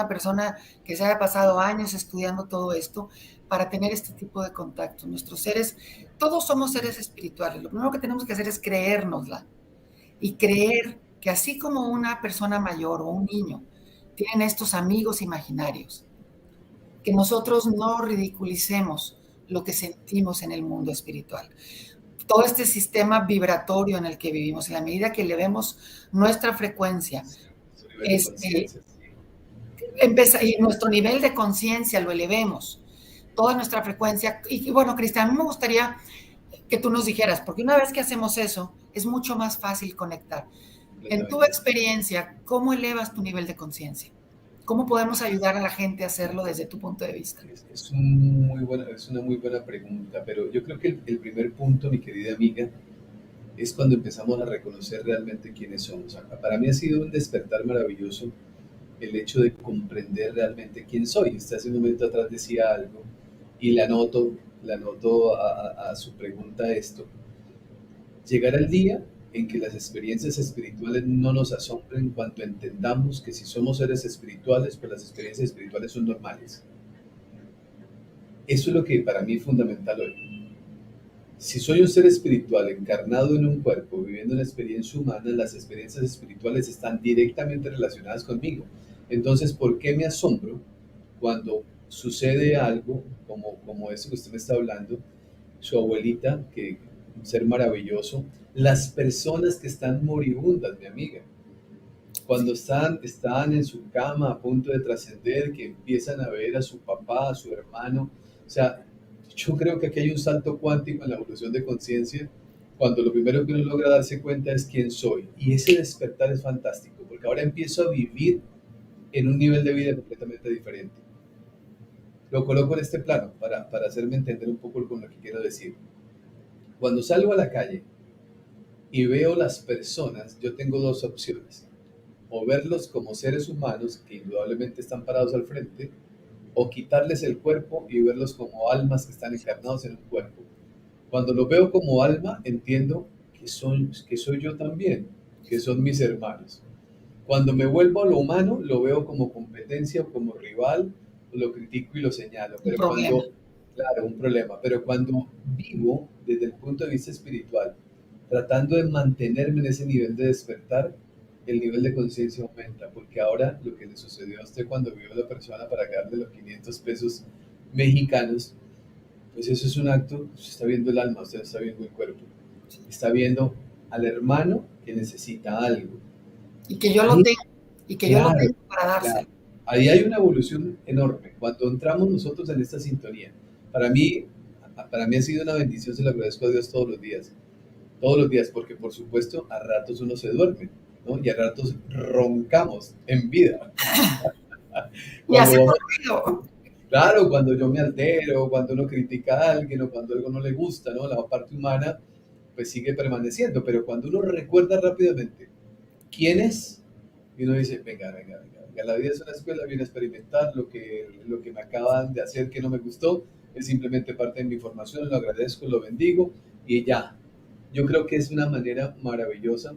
persona que se haya pasado años estudiando todo esto para tener este tipo de contacto. Nuestros seres, todos somos seres espirituales. Lo primero que tenemos que hacer es creérnosla y creer que así como una persona mayor o un niño tienen estos amigos imaginarios, que nosotros no ridiculicemos lo que sentimos en el mundo espiritual. Todo este sistema vibratorio en el que vivimos, en la medida que elevemos nuestra frecuencia, Su nivel de conciencia, sí. y nuestro nivel de conciencia lo elevemos, toda nuestra frecuencia. Y bueno, Cristian, a mí me gustaría que tú nos dijeras, porque una vez que hacemos eso, es mucho más fácil conectar. En tu Completamente. experiencia, ¿cómo elevas tu nivel de conciencia? ¿Cómo podemos ayudar a la gente a hacerlo desde tu punto de vista? Es una muy buena pregunta, pero yo creo que el primer punto, mi querida amiga, es cuando empezamos a reconocer realmente quiénes somos. Para mí ha sido un despertar maravilloso el hecho de comprender realmente quién soy. Usted hace un momento atrás decía algo y la noto a su pregunta esto. Llegar al día en que las experiencias espirituales no nos asombren cuando entendamos que si somos seres espirituales, pues las experiencias espirituales son normales. Eso es lo que para mí es fundamental hoy. Si soy un ser espiritual encarnado en un cuerpo, viviendo una experiencia humana, las experiencias espirituales están directamente relacionadas conmigo. Entonces, ¿por qué me asombro cuando sucede algo como eso que usted me está hablando? Su abuelita, que un ser maravilloso, las personas que están moribundas, mi amiga, cuando están en su cama a punto de trascender, que empiezan a ver a su papá, a su hermano. O sea, yo creo que aquí hay un salto cuántico en la evolución de conciencia, cuando lo primero que uno logra darse cuenta es quién soy. Y ese despertar es fantástico, porque ahora empiezo a vivir en un nivel de vida completamente diferente. Lo coloco en este plano para hacerme entender un poco con lo que quiero decir. Cuando salgo a la calle y veo las personas, yo tengo dos opciones: o verlos como seres humanos que indudablemente están parados al frente, o quitarles el cuerpo y verlos como almas que están encarnados en un cuerpo. Cuando los veo como alma, entiendo que soy yo también, que son mis hermanos. Cuando me vuelvo a lo humano, lo veo como competencia o como rival, lo critico y lo señalo. Un Pero problema. claro, un problema, pero cuando vivo desde el punto de vista espiritual, tratando de mantenerme en ese nivel de despertar, el nivel de conciencia aumenta, porque ahora lo que le sucedió a usted cuando vio a la persona para darle los 500 pesos mexicanos, pues eso es un acto. Usted está viendo el alma, usted no está viendo el cuerpo, está viendo al hermano que necesita algo. Y que yo lo Ahí, tengo, y que yo lo claro, tengo para dárselo. claro. Ahí hay una evolución enorme cuando entramos nosotros en esta sintonía. Para mí, para mí ha sido una bendición, se lo agradezco a Dios todos los días, porque por supuesto a ratos uno se duerme, ¿no? Y a ratos roncamos en vida. Y Cuando hacemos vamos, ruido. claro, cuando yo me altero, cuando uno critica a alguien o cuando algo no le gusta, ¿no? La parte humana pues sigue permaneciendo, pero cuando uno recuerda rápidamente quién es, y uno dice, venga, la vida es una escuela, viene a experimentar lo que me acaban de hacer que no me gustó, es simplemente parte de mi formación, lo agradezco, lo bendigo y ya. Yo creo que es una manera maravillosa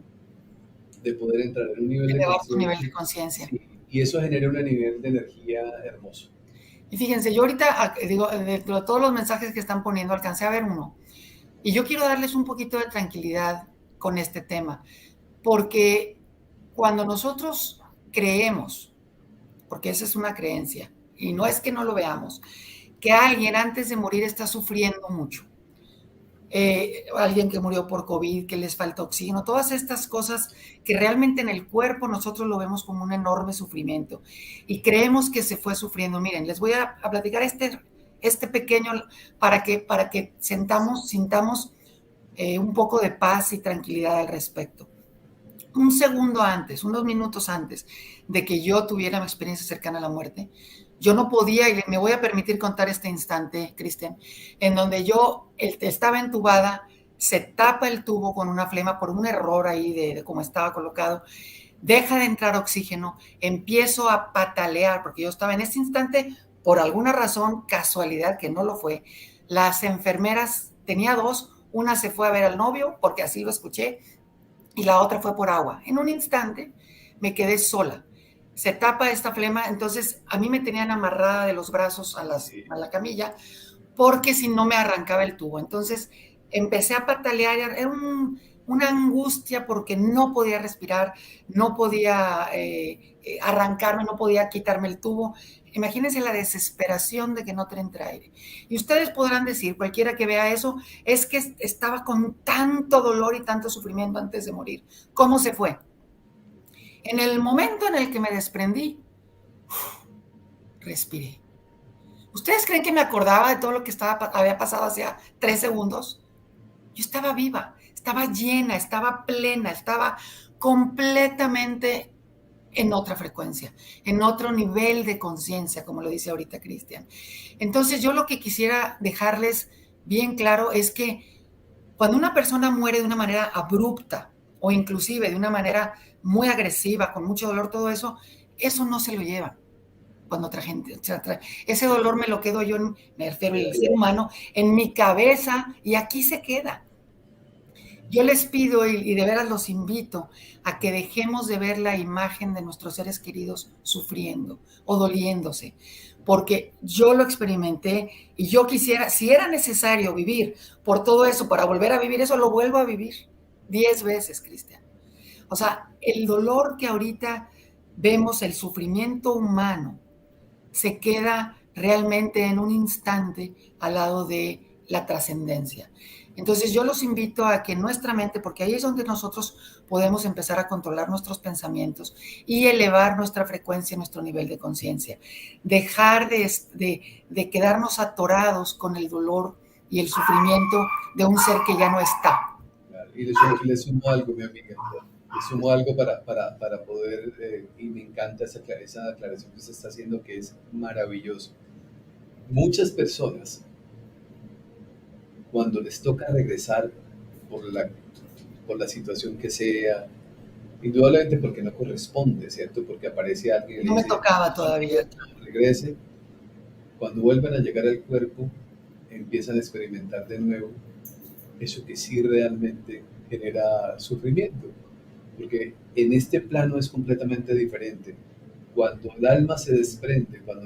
de poder entrar en un nivel de Elevar tu nivel conciencia, de conciencia. sí, y eso genera un nivel de energía hermoso. Y fíjense, yo ahorita digo, de todos los mensajes que están poniendo, alcancé a ver uno. Y yo quiero darles un poquito de tranquilidad con este tema, porque cuando nosotros creemos, porque esa es una creencia, y no es que no lo veamos, que alguien antes de morir está sufriendo mucho, alguien que murió por COVID, que les falta oxígeno, todas estas cosas que realmente en el cuerpo nosotros lo vemos como un enorme sufrimiento y creemos que se fue sufriendo. Miren, les voy a platicar este pequeño para que sintamos un poco de paz y tranquilidad al respecto. Un segundo antes, unos minutos antes de que yo tuviera mi experiencia cercana a la muerte, yo no podía, y me voy a permitir contar este instante, Cristian, en donde yo estaba entubada, se tapa el tubo con una flema por un error ahí de cómo estaba colocado, deja de entrar oxígeno, empiezo a patalear, porque yo estaba en ese instante, por alguna razón, casualidad que no lo fue, las enfermeras, tenía dos, una se fue a ver al novio, porque así lo escuché, y la otra fue por agua. En un instante me quedé sola. Se tapa esta flema, entonces a mí me tenían amarrada de los brazos Sí, a la camilla porque si no me arrancaba el tubo. Entonces empecé a patalear, una angustia porque no podía respirar, no podía arrancarme, no podía quitarme el tubo. Imagínense la desesperación de que no te entre aire. Y ustedes podrán decir, cualquiera que vea eso, es que estaba con tanto dolor y tanto sufrimiento antes de morir. ¿Cómo se fue? En el momento en el que me desprendí, respiré. ¿Ustedes creen que me acordaba de todo lo que había pasado hacía 3 segundos? Yo estaba viva, estaba llena, estaba plena, estaba completamente en otra frecuencia, en otro nivel de conciencia, como lo dice ahorita Cristian. Entonces yo lo que quisiera dejarles bien claro es que cuando una persona muere de una manera abrupta o inclusive de una manera muy agresiva, con mucho dolor, todo eso, eso no se lo lleva cuando otra gente, ese dolor me lo quedo yo, me refiero al ser humano, en mi cabeza y aquí se queda. Yo les pido y de veras los invito a que dejemos de ver la imagen de nuestros seres queridos sufriendo o doliéndose, porque yo lo experimenté y yo quisiera, si era necesario vivir por todo eso, para volver a vivir eso, lo vuelvo a vivir 10 veces, Cristian. O sea, el dolor que ahorita vemos, el sufrimiento humano, se queda realmente en un instante al lado de la trascendencia. Entonces yo los invito a que nuestra mente, porque ahí es donde nosotros podemos empezar a controlar nuestros pensamientos y elevar nuestra frecuencia, nuestro nivel de conciencia. Dejar de quedarnos atorados con el dolor y el sufrimiento de un ser que ya no está. Claro, y le sumo algo, mi amiga. Le sumo algo para poder, y me encanta esa aclaración que se está haciendo, que es maravilloso. Muchas personas, cuando les toca regresar por la situación que sea, indudablemente porque no corresponde, ¿cierto? Porque aparece alguien y le No me dice, tocaba todavía. regrese, cuando vuelvan a llegar al cuerpo, empiezan a experimentar de nuevo eso que sí realmente genera sufrimiento, porque en este plano es completamente diferente. Cuando el alma se desprende, cuando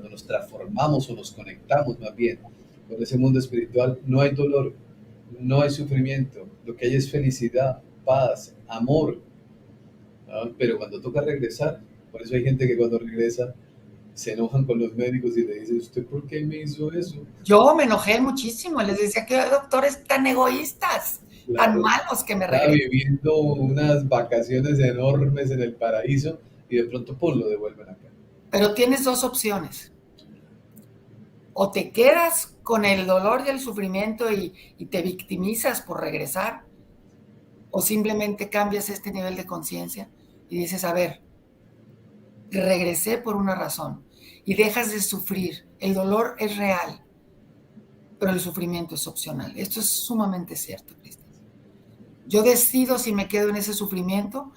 nos transformamos o nos conectamos más bien con ese mundo espiritual, no hay dolor, no hay sufrimiento, lo que hay es felicidad, paz, amor. ¿No? Pero cuando toca regresar, por eso hay gente que cuando regresa se enojan con los médicos y le dicen, ¿usted por qué me hizo eso? Yo me enojé muchísimo, les decía que doctores tan egoístas, tan Claro, malos que me estaba regresan. viviendo unas vacaciones enormes en el paraíso y de pronto, ¡pum!, lo devuelven acá. Pero tienes dos opciones. O te quedas con el dolor y el sufrimiento y te victimizas por regresar, o simplemente cambias este nivel de conciencia y dices, a ver, regresé por una razón y dejas de sufrir. El dolor es real, pero el sufrimiento es opcional. Esto es sumamente cierto, Cristian. Yo decido si me quedo en ese sufrimiento.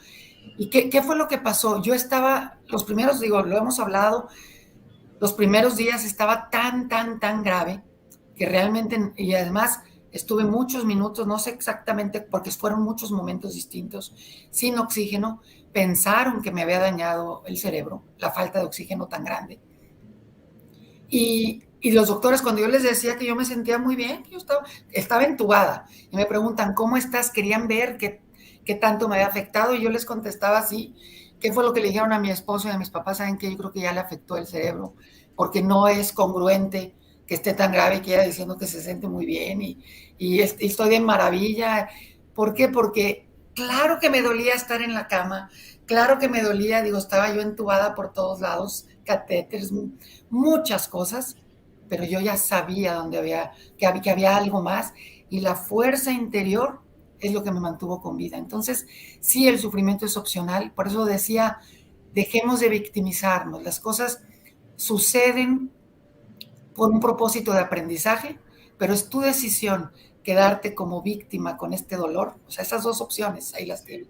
¿Y qué fue lo que pasó? Yo estaba, los primeros, digo, lo hemos hablado, los primeros días estaba tan grave que realmente, y además estuve muchos minutos, no sé exactamente, porque fueron muchos momentos distintos, sin oxígeno. Pensaron que me había dañado el cerebro, la falta de oxígeno tan grande. Y los doctores, cuando yo les decía que yo me sentía muy bien, que yo estaba entubada, y me preguntan, ¿cómo estás? Querían ver qué tanto me había afectado, y yo les contestaba así. ¿Qué fue lo que le dijeron a mi esposo y a mis papás? Saben que yo creo que ya le afectó el cerebro, porque no es congruente que esté tan grave y que ella diciendo que se siente muy bien y estoy de maravilla. ¿Por qué? Porque claro que me dolía estar en la cama, claro que me dolía, digo, estaba yo entubada por todos lados, catéteres, muchas cosas, pero yo ya sabía que había algo más y la fuerza interior es lo que me mantuvo con vida. Entonces, sí, el sufrimiento es opcional, por eso decía, dejemos de victimizarnos, las cosas suceden por un propósito de aprendizaje, pero es tu decisión quedarte como víctima con este dolor. O sea, esas dos opciones, ahí las tienes.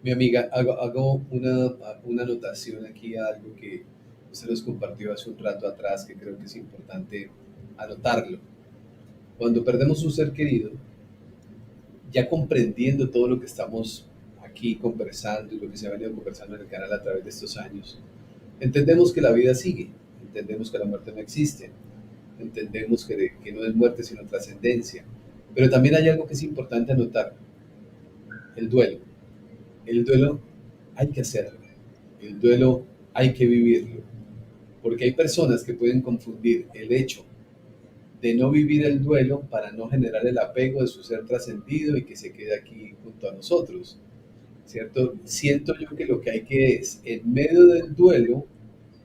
Mi amiga, hago una anotación aquí a algo que usted nos compartió hace un rato atrás, que creo que es importante anotarlo. Cuando perdemos un ser querido, ya comprendiendo todo lo que estamos aquí conversando y lo que se ha venido conversando en el canal a través de estos años, entendemos que la vida sigue, entendemos que la muerte no existe, entendemos que no es muerte sino trascendencia. Pero también hay algo que es importante anotar, el duelo. El duelo hay que hacerlo, el duelo hay que vivirlo, porque hay personas que pueden confundir el hecho de no vivir el duelo para no generar el apego de su ser trascendido y que se quede aquí junto a nosotros, ¿cierto? Siento yo que lo que hay que es, en medio del duelo,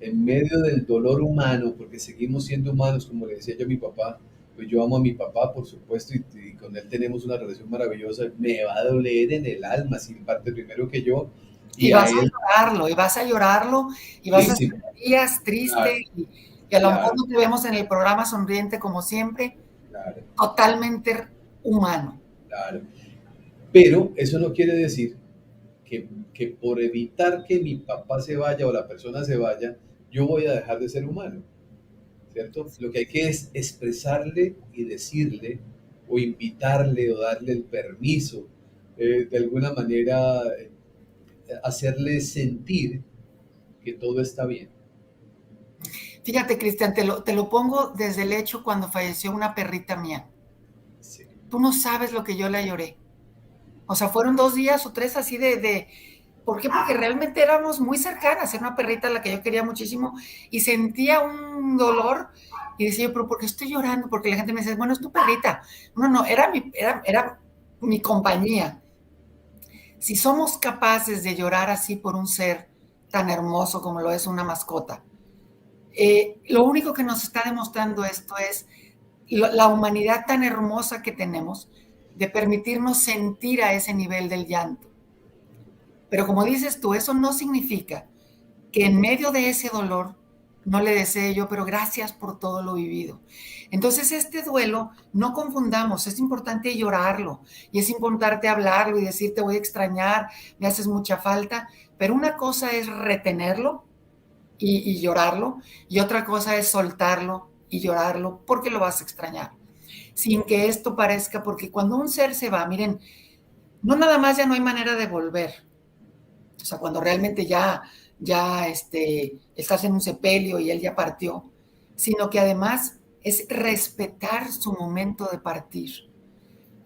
en medio del dolor humano, porque seguimos siendo humanos, como le decía yo a mi papá, pues yo amo a mi papá, por supuesto, y con él tenemos una relación maravillosa, me va a doler en el alma, si parte primero que yo, Y y a vas a él, llorarlo, y vas a llorarlo, y vas sí, a sí, estar días triste, claro, y a lo mejor claro, no te vemos en el programa sonriente como siempre, claro, totalmente humano. claro. Pero eso no quiere decir que por evitar que mi papá se vaya o la persona se vaya, yo voy a dejar de ser humano, ¿cierto? Lo que hay que es expresarle y decirle o invitarle o darle el permiso, de alguna manera hacerle sentir que todo está bien. Fíjate, Cristian, te lo pongo desde el hecho cuando falleció una perrita mía. Sí, Tú no sabes lo que yo la lloré. O sea, fueron 2 días o 3 así de. ¿Por qué? Porque realmente éramos muy cercanas. Era una perrita a la que yo quería muchísimo y sentía un dolor y decía, pero ¿por qué estoy llorando? Porque la gente me dice, bueno, es tu perrita. No, no, era mi compañía. Si somos capaces de llorar así por un ser tan hermoso como lo es una mascota, lo único que nos está demostrando esto es la humanidad tan hermosa que tenemos de permitirnos sentir a ese nivel del llanto. Pero como dices tú, eso no significa que en medio de ese dolor no le desee yo, pero gracias por todo lo vivido. Entonces, este duelo, no confundamos, es importante llorarlo y es importante hablarlo y decir, te voy a extrañar, me haces mucha falta, pero una cosa es retenerlo y llorarlo y otra cosa es soltarlo y llorarlo porque lo vas a extrañar, sin que esto parezca, porque cuando un ser se va, miren, no nada más ya no hay manera de volver, o sea, cuando realmente ya estás en un sepelio y él ya partió, sino que además es respetar su momento de partir.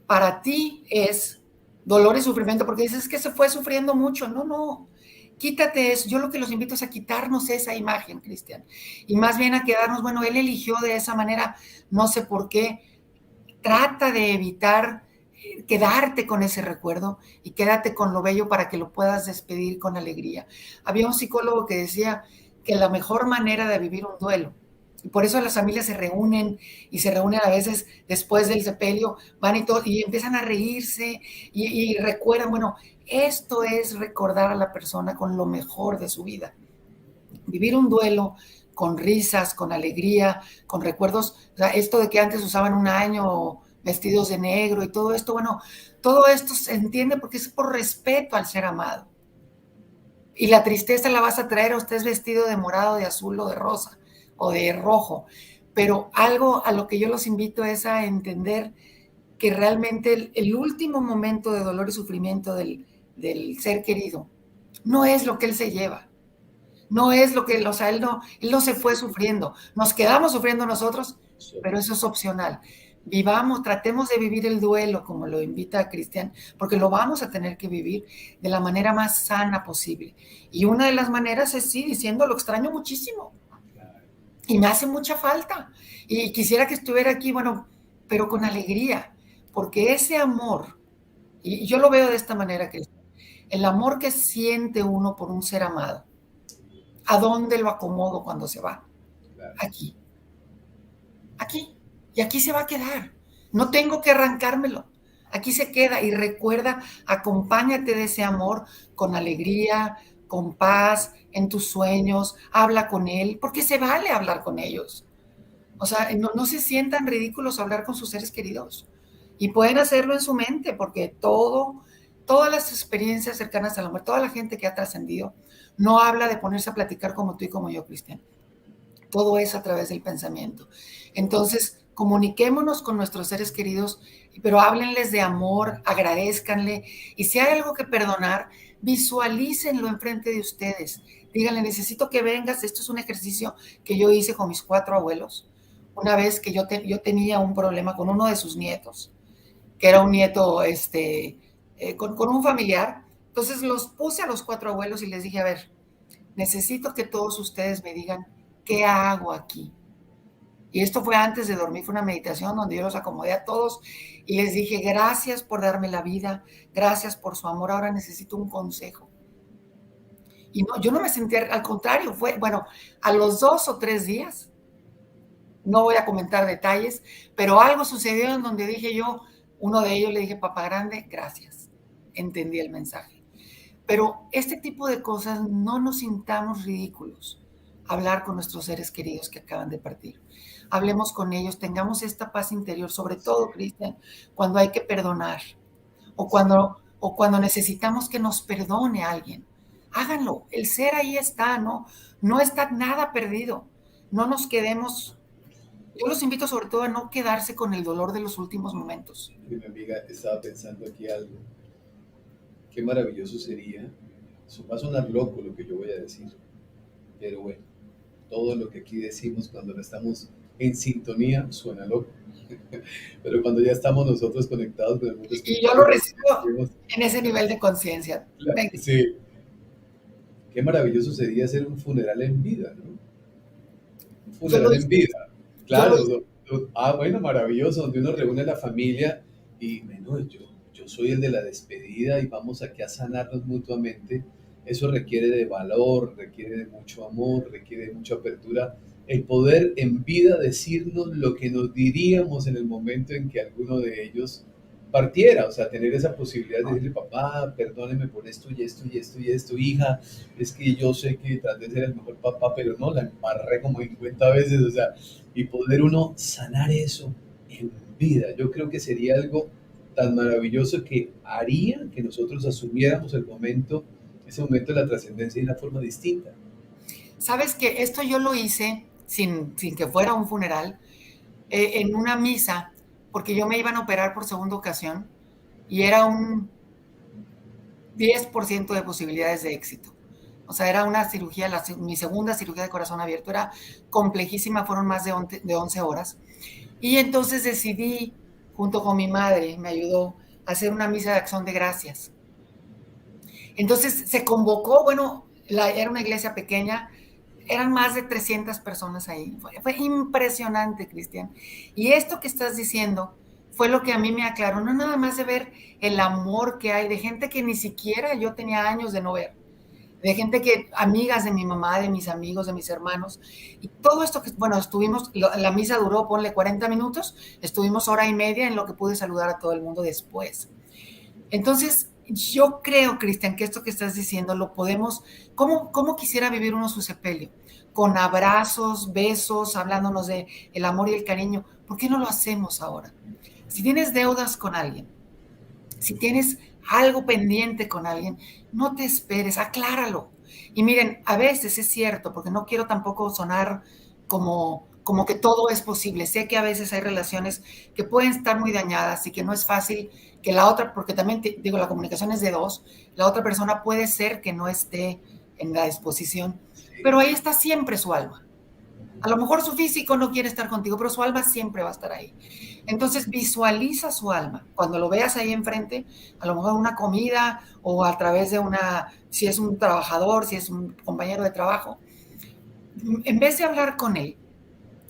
Para ti es dolor y sufrimiento, porque dices que se fue sufriendo mucho. No, no, quítate eso. Yo lo que los invito es a quitarnos esa imagen, Cristian, y más bien a quedarnos, bueno, él eligió de esa manera, no sé por qué, trata de evitar quedarte con ese recuerdo y quédate con lo bello para que lo puedas despedir con alegría. Había un psicólogo que decía que la mejor manera de vivir un duelo, y por eso las familias se reúnen y se reúnen a veces después del sepelio, van y empiezan a reírse y recuerdan, bueno, esto es recordar a la persona con lo mejor de su vida. Vivir un duelo con risas, con alegría, con recuerdos, o sea, esto de que antes usaban un año vestidos de negro y todo esto, bueno, todo esto se entiende porque es por respeto al ser amado. Y la tristeza la vas a traer, o estés vestido de morado, de azul o de rosa o de rojo. Pero algo a lo que yo los invito es a entender que realmente el último momento de dolor y sufrimiento del ser querido no es lo que él se lleva, no es lo que, o sea, él no se fue sufriendo. Nos quedamos sufriendo nosotros, pero eso es opcional. Vivamos, tratemos de vivir el duelo, como lo invita Cristian, porque lo vamos a tener que vivir de la manera más sana posible. Y una de las maneras es sí, diciendo, lo extraño muchísimo y me hace mucha falta. Y quisiera que estuviera aquí, bueno, pero con alegría, porque ese amor, y yo lo veo de esta manera, Cristian, el amor que siente uno por un ser amado, ¿a dónde lo acomodo cuando se va? claro. Aquí, aquí. Y aquí se va a quedar. No tengo que arrancármelo. Aquí se queda y recuerda, acompáñate de ese amor con alegría, con paz, en tus sueños, habla con él, porque se vale hablar con ellos. O sea, no se sientan ridículos hablar con sus seres queridos. Y pueden hacerlo en su mente, porque todas las experiencias cercanas a la muerte, toda la gente que ha trascendido, no habla de ponerse a platicar como tú y como yo, Cristian. Todo es a través del pensamiento. Entonces, comuniquémonos con nuestros seres queridos, pero háblenles de amor, agradezcanle, y si hay algo que perdonar, visualícenlo enfrente de ustedes. Díganle, necesito que vengas, esto es un ejercicio que yo hice con mis 4 abuelos, una vez que yo tenía un problema con uno de sus nietos, que era un nieto con un familiar. Entonces los puse a los 4 abuelos y les dije, a ver, necesito que todos ustedes me digan qué hago aquí. Y esto fue antes de dormir, fue una meditación donde yo los acomodé a todos y les dije, gracias por darme la vida, gracias por su amor, ahora necesito un consejo. Y no, yo no me sentí, al contrario, bueno, a los 2 o 3 días, no voy a comentar detalles, pero algo sucedió en donde dije yo, uno de ellos le dije, papá grande, gracias, entendí el mensaje. Pero este tipo de cosas no nos sintamos ridículos. Hablar con nuestros seres queridos que acaban de partir. Hablemos con ellos, tengamos esta paz interior, sobre todo, Cristian, cuando hay que perdonar o cuando necesitamos que nos perdone alguien. Háganlo, el ser ahí está, no está nada perdido. No nos quedemos, yo los invito sobre todo a no quedarse con el dolor de los últimos momentos. Mi amiga estaba pensando aquí algo. Qué maravilloso sería. Eso va a sonar loco lo que yo voy a decir, pero bueno, todo lo que aquí decimos cuando no estamos en sintonía suena loco. Pero cuando ya estamos nosotros conectados con el mundo Y yo lo espiritual, recibo en ese nivel de conciencia. sí, qué maravilloso sería hacer un funeral en vida, ¿no? Un Yo lo funeral en hice, vida, yo lo claro. hice. Bueno, maravilloso, donde uno reúne a la familia y, bueno, yo soy el de la despedida y vamos aquí a sanarnos mutuamente. Eso requiere de valor, requiere de mucho amor, requiere de mucha apertura. El poder en vida decirnos lo que nos diríamos en el momento en que alguno de ellos partiera, o sea, tener esa posibilidad de decirle, papá, perdóneme por esto y esto y esto y esto, hija, es que yo sé que tal vez era el mejor papá, pero no, la embarré como 50 veces, o sea, y poder uno sanar eso en vida, yo creo que sería algo tan maravilloso que haría que nosotros asumiéramos ese momento de la trascendencia de una forma distinta. Sabes que esto yo lo hice sin que fuera un funeral, en una misa, porque yo me iban a operar por segunda ocasión y era un 10% de posibilidades de éxito. O sea, era una cirugía, mi segunda cirugía de corazón abierto era complejísima, fueron más de 11 horas. Y entonces decidí, junto con mi madre, me ayudó a hacer una misa de acción de gracias. Entonces se convocó, bueno, era una iglesia pequeña, eran más de 300 personas ahí. Fue impresionante, Cristian. Y esto que estás diciendo fue lo que a mí me aclaró, no nada más de ver el amor que hay de gente que ni siquiera yo tenía años de no ver, de gente que, amigas de mi mamá, de mis amigos, de mis hermanos, y todo esto que, bueno, la misa duró, ponle 40 minutos, estuvimos hora y media en lo que pude saludar a todo el mundo después. Entonces, yo creo, Cristian, que esto que estás diciendo lo podemos, ¿cómo quisiera vivir uno su sepelio? Con abrazos, besos, hablándonos de el amor y el cariño. ¿Por qué no lo hacemos ahora? Si tienes deudas con alguien, si tienes algo pendiente con alguien, no te esperes, acláralo. Y miren, a veces es cierto, porque no quiero tampoco sonar como que todo es posible. Sé que a veces hay relaciones que pueden estar muy dañadas y que no es fácil que la otra, porque también digo, la comunicación es de dos, la otra persona puede ser que no esté en la disposición, pero ahí está siempre su alma. A lo mejor su físico no quiere estar contigo, pero su alma siempre va a estar ahí. Entonces visualiza su alma. Cuando lo veas ahí enfrente, a lo mejor una comida o a través de si es un trabajador, si es un compañero de trabajo, en vez de hablar con él,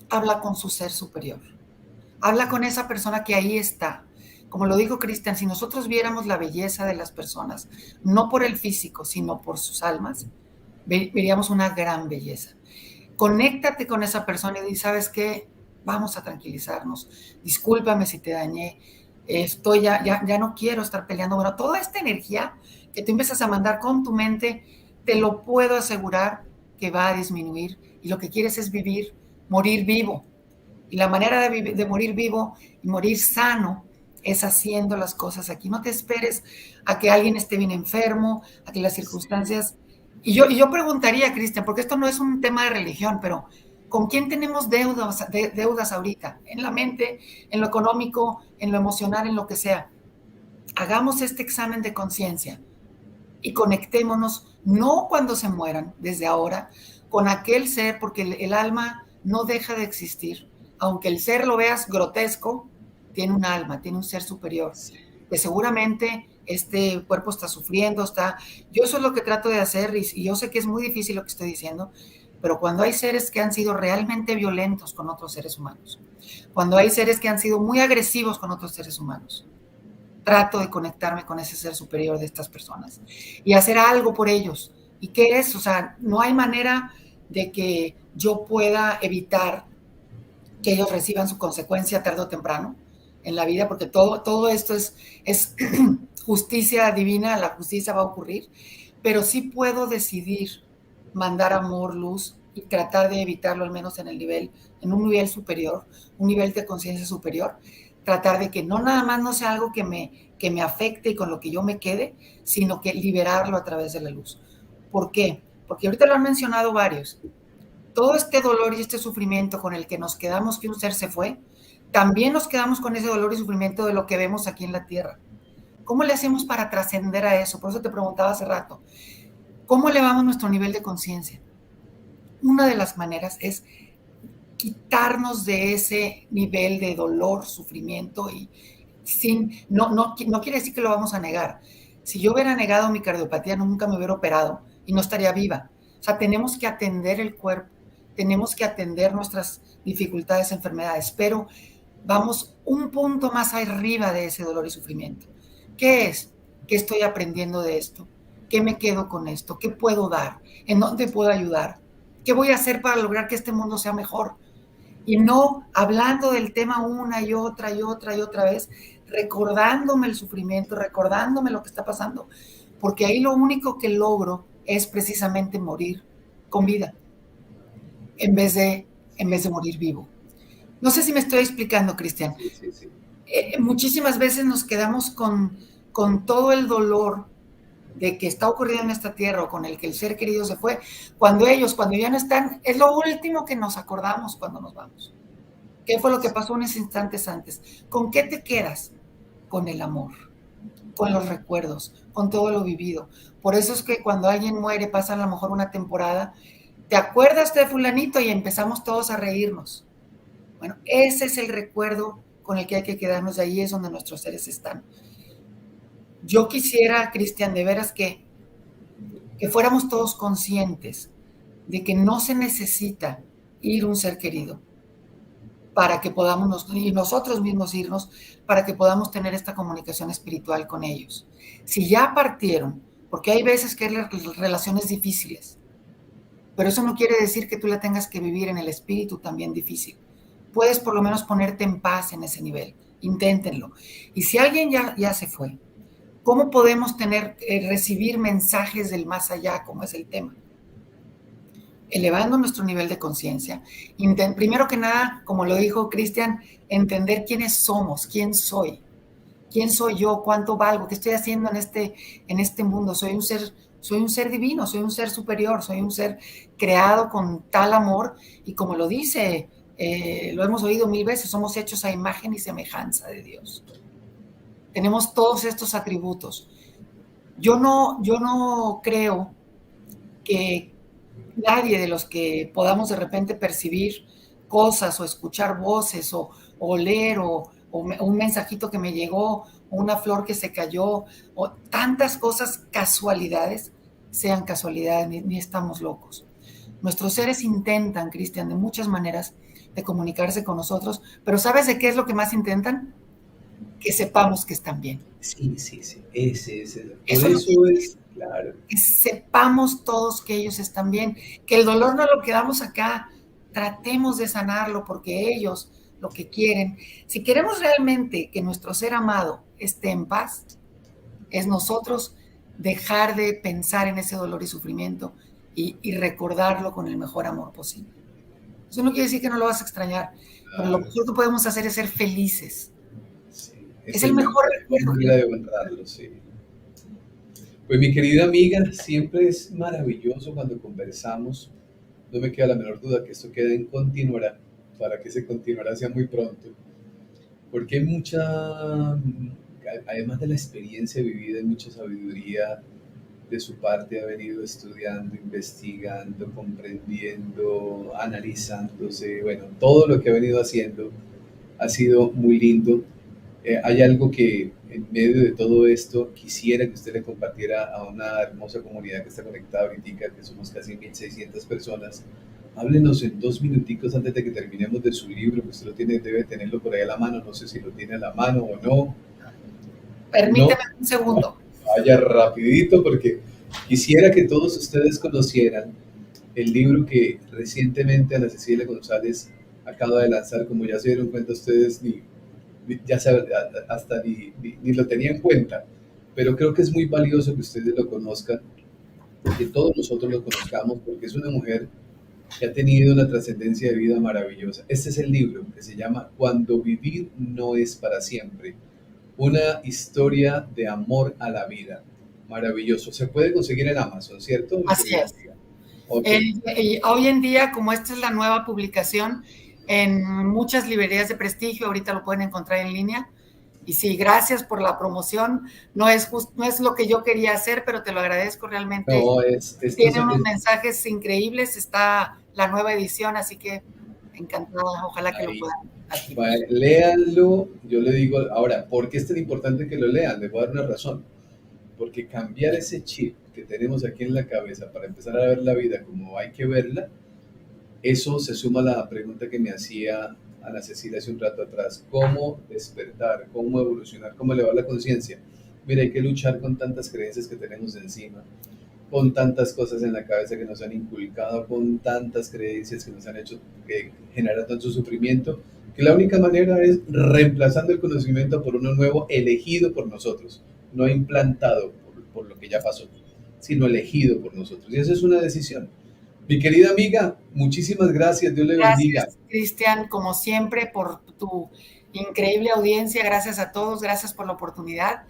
habla con su ser superior. Habla con esa persona que ahí está. Como lo dijo Cristian, si nosotros viéramos la belleza de las personas, no por el físico, sino por sus almas, veríamos una gran belleza. Conéctate con esa persona y di, ¿sabes qué? Vamos a tranquilizarnos. Discúlpame si te dañé. Ya no quiero estar peleando. Bueno, toda esta energía que tú empiezas a mandar con tu mente, te lo puedo asegurar que va a disminuir. Y lo que quieres es vivir, morir vivo. Y la manera de morir vivo y morir sano es haciendo las cosas aquí. No te esperes a que alguien esté bien enfermo, a que las circunstancias... Y yo preguntaría, Cristian, porque esto no es un tema de religión, pero ¿con quién tenemos deudas ahorita? En la mente, en lo económico, en lo emocional, en lo que sea. Hagamos este examen de conciencia y conectémonos, no cuando se mueran, desde ahora, con aquel ser, porque el alma no deja de existir. Aunque el ser lo veas grotesco, tiene un alma, tiene un ser superior, Sí. que seguramente este cuerpo está sufriendo, yo eso es lo que trato de hacer y yo sé que es muy difícil lo que estoy diciendo, pero cuando hay seres que han sido realmente violentos con otros seres humanos, cuando hay seres que han sido muy agresivos con otros seres humanos, trato de conectarme con ese ser superior de estas personas y hacer algo por ellos. ¿Y qué es? O sea, no hay manera de que yo pueda evitar que ellos reciban su consecuencia tarde o temprano en la vida, porque todo esto es justicia divina, la justicia va a ocurrir, pero sí puedo decidir mandar amor, luz y tratar de evitarlo al menos en un nivel superior, un nivel de conciencia superior, tratar de que no nada más no sea algo que me afecte y con lo que yo me quede, sino que liberarlo a través de la luz. ¿Por qué? Porque ahorita lo han mencionado varios. Todo este dolor y este sufrimiento con el que nos quedamos que un ser se fue, también nos quedamos con ese dolor y sufrimiento de lo que vemos aquí en la tierra. ¿Cómo le hacemos para trascender a eso? Por eso te preguntaba hace rato, ¿cómo elevamos nuestro nivel de conciencia? Una de las maneras es quitarnos de ese nivel de dolor, sufrimiento y no quiere decir que lo vamos a negar. Si yo hubiera negado mi cardiopatía, nunca me hubiera operado y no estaría viva. O sea, tenemos que atender el cuerpo, tenemos que atender nuestras dificultades, enfermedades, pero vamos un punto más arriba de ese dolor y sufrimiento. ¿Qué es? ¿Qué estoy aprendiendo de esto? ¿Qué me quedo con esto? ¿Qué puedo dar? ¿En dónde puedo ayudar? ¿Qué voy a hacer para lograr que este mundo sea mejor? Y no hablando del tema una y otra y otra y otra vez, recordándome el sufrimiento, recordándome lo que está pasando, porque ahí lo único que logro es precisamente morir con vida, en vez de morir vivo. No sé si me estoy explicando, Cristian. Sí, sí, sí. Muchísimas veces nos quedamos con todo el dolor de que está ocurriendo en esta tierra o con el que el ser querido se fue, cuando ya no están, es lo último que nos acordamos cuando nos vamos. ¿Qué fue lo que pasó unos instantes antes? ¿Con qué te quedas? Con el amor, con los recuerdos, con todo lo vivido. Por eso es que cuando alguien muere, pasa a lo mejor una temporada, te acuerdas de fulanito y empezamos todos a reírnos. Bueno, ese es el recuerdo con el que hay que quedarnos, de ahí es donde nuestros seres están. Yo quisiera, Cristian, de veras que fuéramos todos conscientes de que no se necesita ir un ser querido para que podamos, y nosotros mismos irnos, para que podamos tener esta comunicación espiritual con ellos. Si ya partieron, porque hay veces que hay relaciones difíciles, pero eso no quiere decir que tú la tengas que vivir en el espíritu también difícil. Puedes por lo menos ponerte en paz en ese nivel, inténtenlo. Y si alguien ya se fue, ¿cómo podemos recibir mensajes del más allá, como es el tema? Elevando nuestro nivel de conciencia. Primero que nada, como lo dijo Cristian, entender quiénes somos, quién soy yo, cuánto valgo, qué estoy haciendo en este mundo. Soy un ser divino, soy un ser superior, soy un ser creado con tal amor y como lo dice, lo hemos oído 1000 veces, somos hechos a imagen y semejanza de Dios. Tenemos todos estos atributos. Yo no creo que nadie de los que podamos de repente percibir cosas o escuchar voces o oler o un mensajito que me llegó o una flor que se cayó o tantas cosas, casualidades, sean casualidades, ni estamos locos. Nuestros seres intentan, Cristian, de muchas maneras de comunicarse con nosotros, pero ¿sabes de qué es lo que más intentan? Que sepamos que están bien. Sí, sí, sí. Ese es el. Por Eso eso es, claro. que sepamos todos que ellos están bien, que el dolor no lo quedamos acá, tratemos de sanarlo porque ellos lo que quieren, si queremos realmente que nuestro ser amado esté en paz, es nosotros dejar de pensar en ese dolor y sufrimiento y recordarlo con el mejor amor posible. Eso no quiere decir que no lo vas a extrañar, pero lo Claro. mejor que podemos hacer es ser felices. Sí. Es Es el el mejor mejor recuerdo manera de honrarlo, sí. Pues mi querida amiga, siempre es maravilloso cuando conversamos. No me queda la menor duda que esto quede en continuará, para que ese continuará sea muy pronto. Porque hay además de la experiencia vivida, hay mucha sabiduría de su parte, ha venido estudiando, investigando, comprendiendo, analizándose, bueno, todo lo que ha venido haciendo ha sido muy lindo Hay algo que en medio de todo esto quisiera que usted le compartiera a una hermosa comunidad que está conectada ahorita, que somos casi 1.600 personas. Háblenos en 2 minuticos antes de que terminemos de su libro, que usted lo tiene, debe tenerlo por ahí a la mano, no sé si lo tiene a la mano o no. No, Permíteme un segundo. vaya rapidito porque quisiera que todos ustedes conocieran el libro que recientemente Ana Cecilia González acaba de lanzar. Como ya se dieron cuenta ustedes, ya hasta ni lo tenía en cuenta, pero creo que es muy valioso que ustedes lo conozcan, que todos nosotros lo conozcamos, porque es una mujer que ha tenido una trascendencia de vida maravillosa. Este es el libro que se llama Cuando vivir no es para siempre, una historia de amor a la vida. Maravilloso. Se puede conseguir en Amazon, ¿cierto? Mi Así querida es. amiga. Ok. Y hoy en día, como esta es la nueva publicación, en muchas librerías de prestigio, ahorita lo pueden encontrar en línea. Y sí, gracias por la promoción. No es lo que yo quería hacer, pero te lo agradezco realmente. No, Tiene unos mensajes increíbles. Está la nueva edición, así que encantada. Ojalá que lo ahí. puedan adquirir. Léanlo, yo le digo, ahora, ¿por qué es tan importante que lo lean? Les voy a dar una razón. Porque cambiar ese chip que tenemos aquí en la cabeza para empezar a ver la vida como hay que verla, eso se suma a la pregunta que me hacía Ana Cecilia hace un rato atrás. ¿Cómo despertar? ¿Cómo evolucionar? ¿Cómo elevar la conciencia? Mira, hay que luchar con tantas creencias que tenemos encima, con tantas cosas en la cabeza que nos han inculcado, con tantas creencias que nos han hecho generar tanto sufrimiento, que la única manera es reemplazando el conocimiento por uno nuevo elegido por nosotros, no implantado por lo que ya pasó, sino elegido por nosotros. Y esa es una decisión. Mi querida amiga, muchísimas gracias, Dios le bendiga. Gracias, Cristian, como siempre, por tu increíble audiencia. Gracias a todos, gracias por la oportunidad.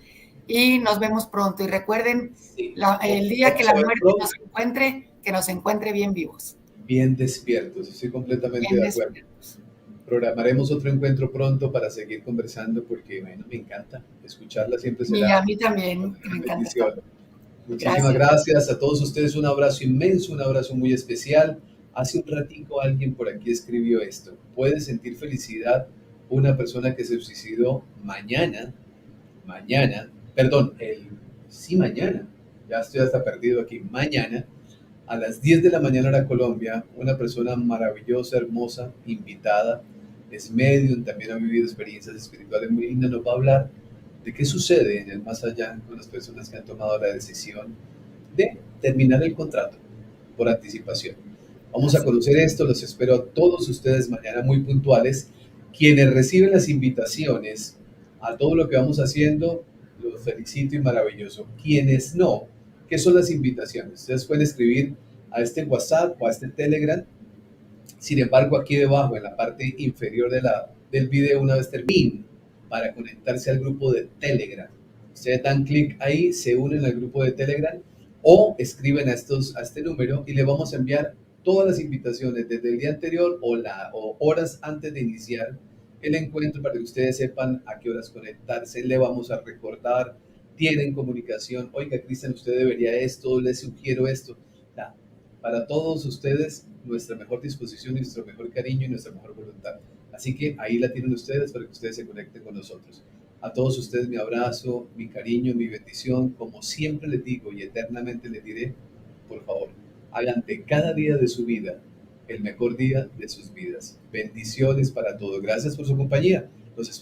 Y nos vemos pronto. Y recuerden, Sí, el día que vamos a la ver muerte pronto, nos encuentre, que nos encuentre bien vivos, bien despiertos, estoy completamente bien de acuerdo. despiertos. Programaremos otro encuentro pronto para seguir conversando porque, bueno, me encanta. Escucharla siempre Y a será mí una también, que me gran encanta bendición. estar. Muchísimas Gracias. gracias a todos ustedes. Un abrazo inmenso, un abrazo muy especial. Hace un ratico alguien por aquí escribió esto. Puede sentir felicidad una persona que se suicidó mañana, perdón, sí, mañana. Ya estoy hasta perdido aquí. Mañana a las 10 de la mañana hora Colombia, una persona maravillosa, hermosa, invitada, es medium, también ha vivido experiencias espirituales muy lindas, nos va a hablar de qué sucede en el más allá con las personas que han tomado la decisión de terminar el contrato por anticipación. Vamos a Así. conocer esto, los espero a todos ustedes mañana muy puntuales. Quienes reciben las invitaciones a todo lo que vamos haciendo, los felicito y maravilloso. Quienes no, ¿qué son las invitaciones? Ustedes pueden escribir a este WhatsApp o a este Telegram. Sin embargo, aquí debajo, en la parte inferior del video, una vez termine, para conectarse al grupo de Telegram. Ustedes dan clic ahí, se unen al grupo de Telegram o escriben a este número y le vamos a enviar todas las invitaciones desde el día anterior o horas antes de iniciar el encuentro para que ustedes sepan a qué horas conectarse. Le vamos a recordar, tienen comunicación. Oiga, Cristian, usted debería esto, le sugiero esto. Para todos ustedes, nuestra mejor disposición, nuestro mejor cariño y nuestra mejor voluntad. Así que ahí la tienen ustedes para que ustedes se conecten con nosotros. A todos ustedes mi abrazo, mi cariño, mi bendición. Como siempre les digo y eternamente les diré, por favor, hagan de cada día de su vida el mejor día de sus vidas. Bendiciones para todos. Gracias por su compañía. Los espero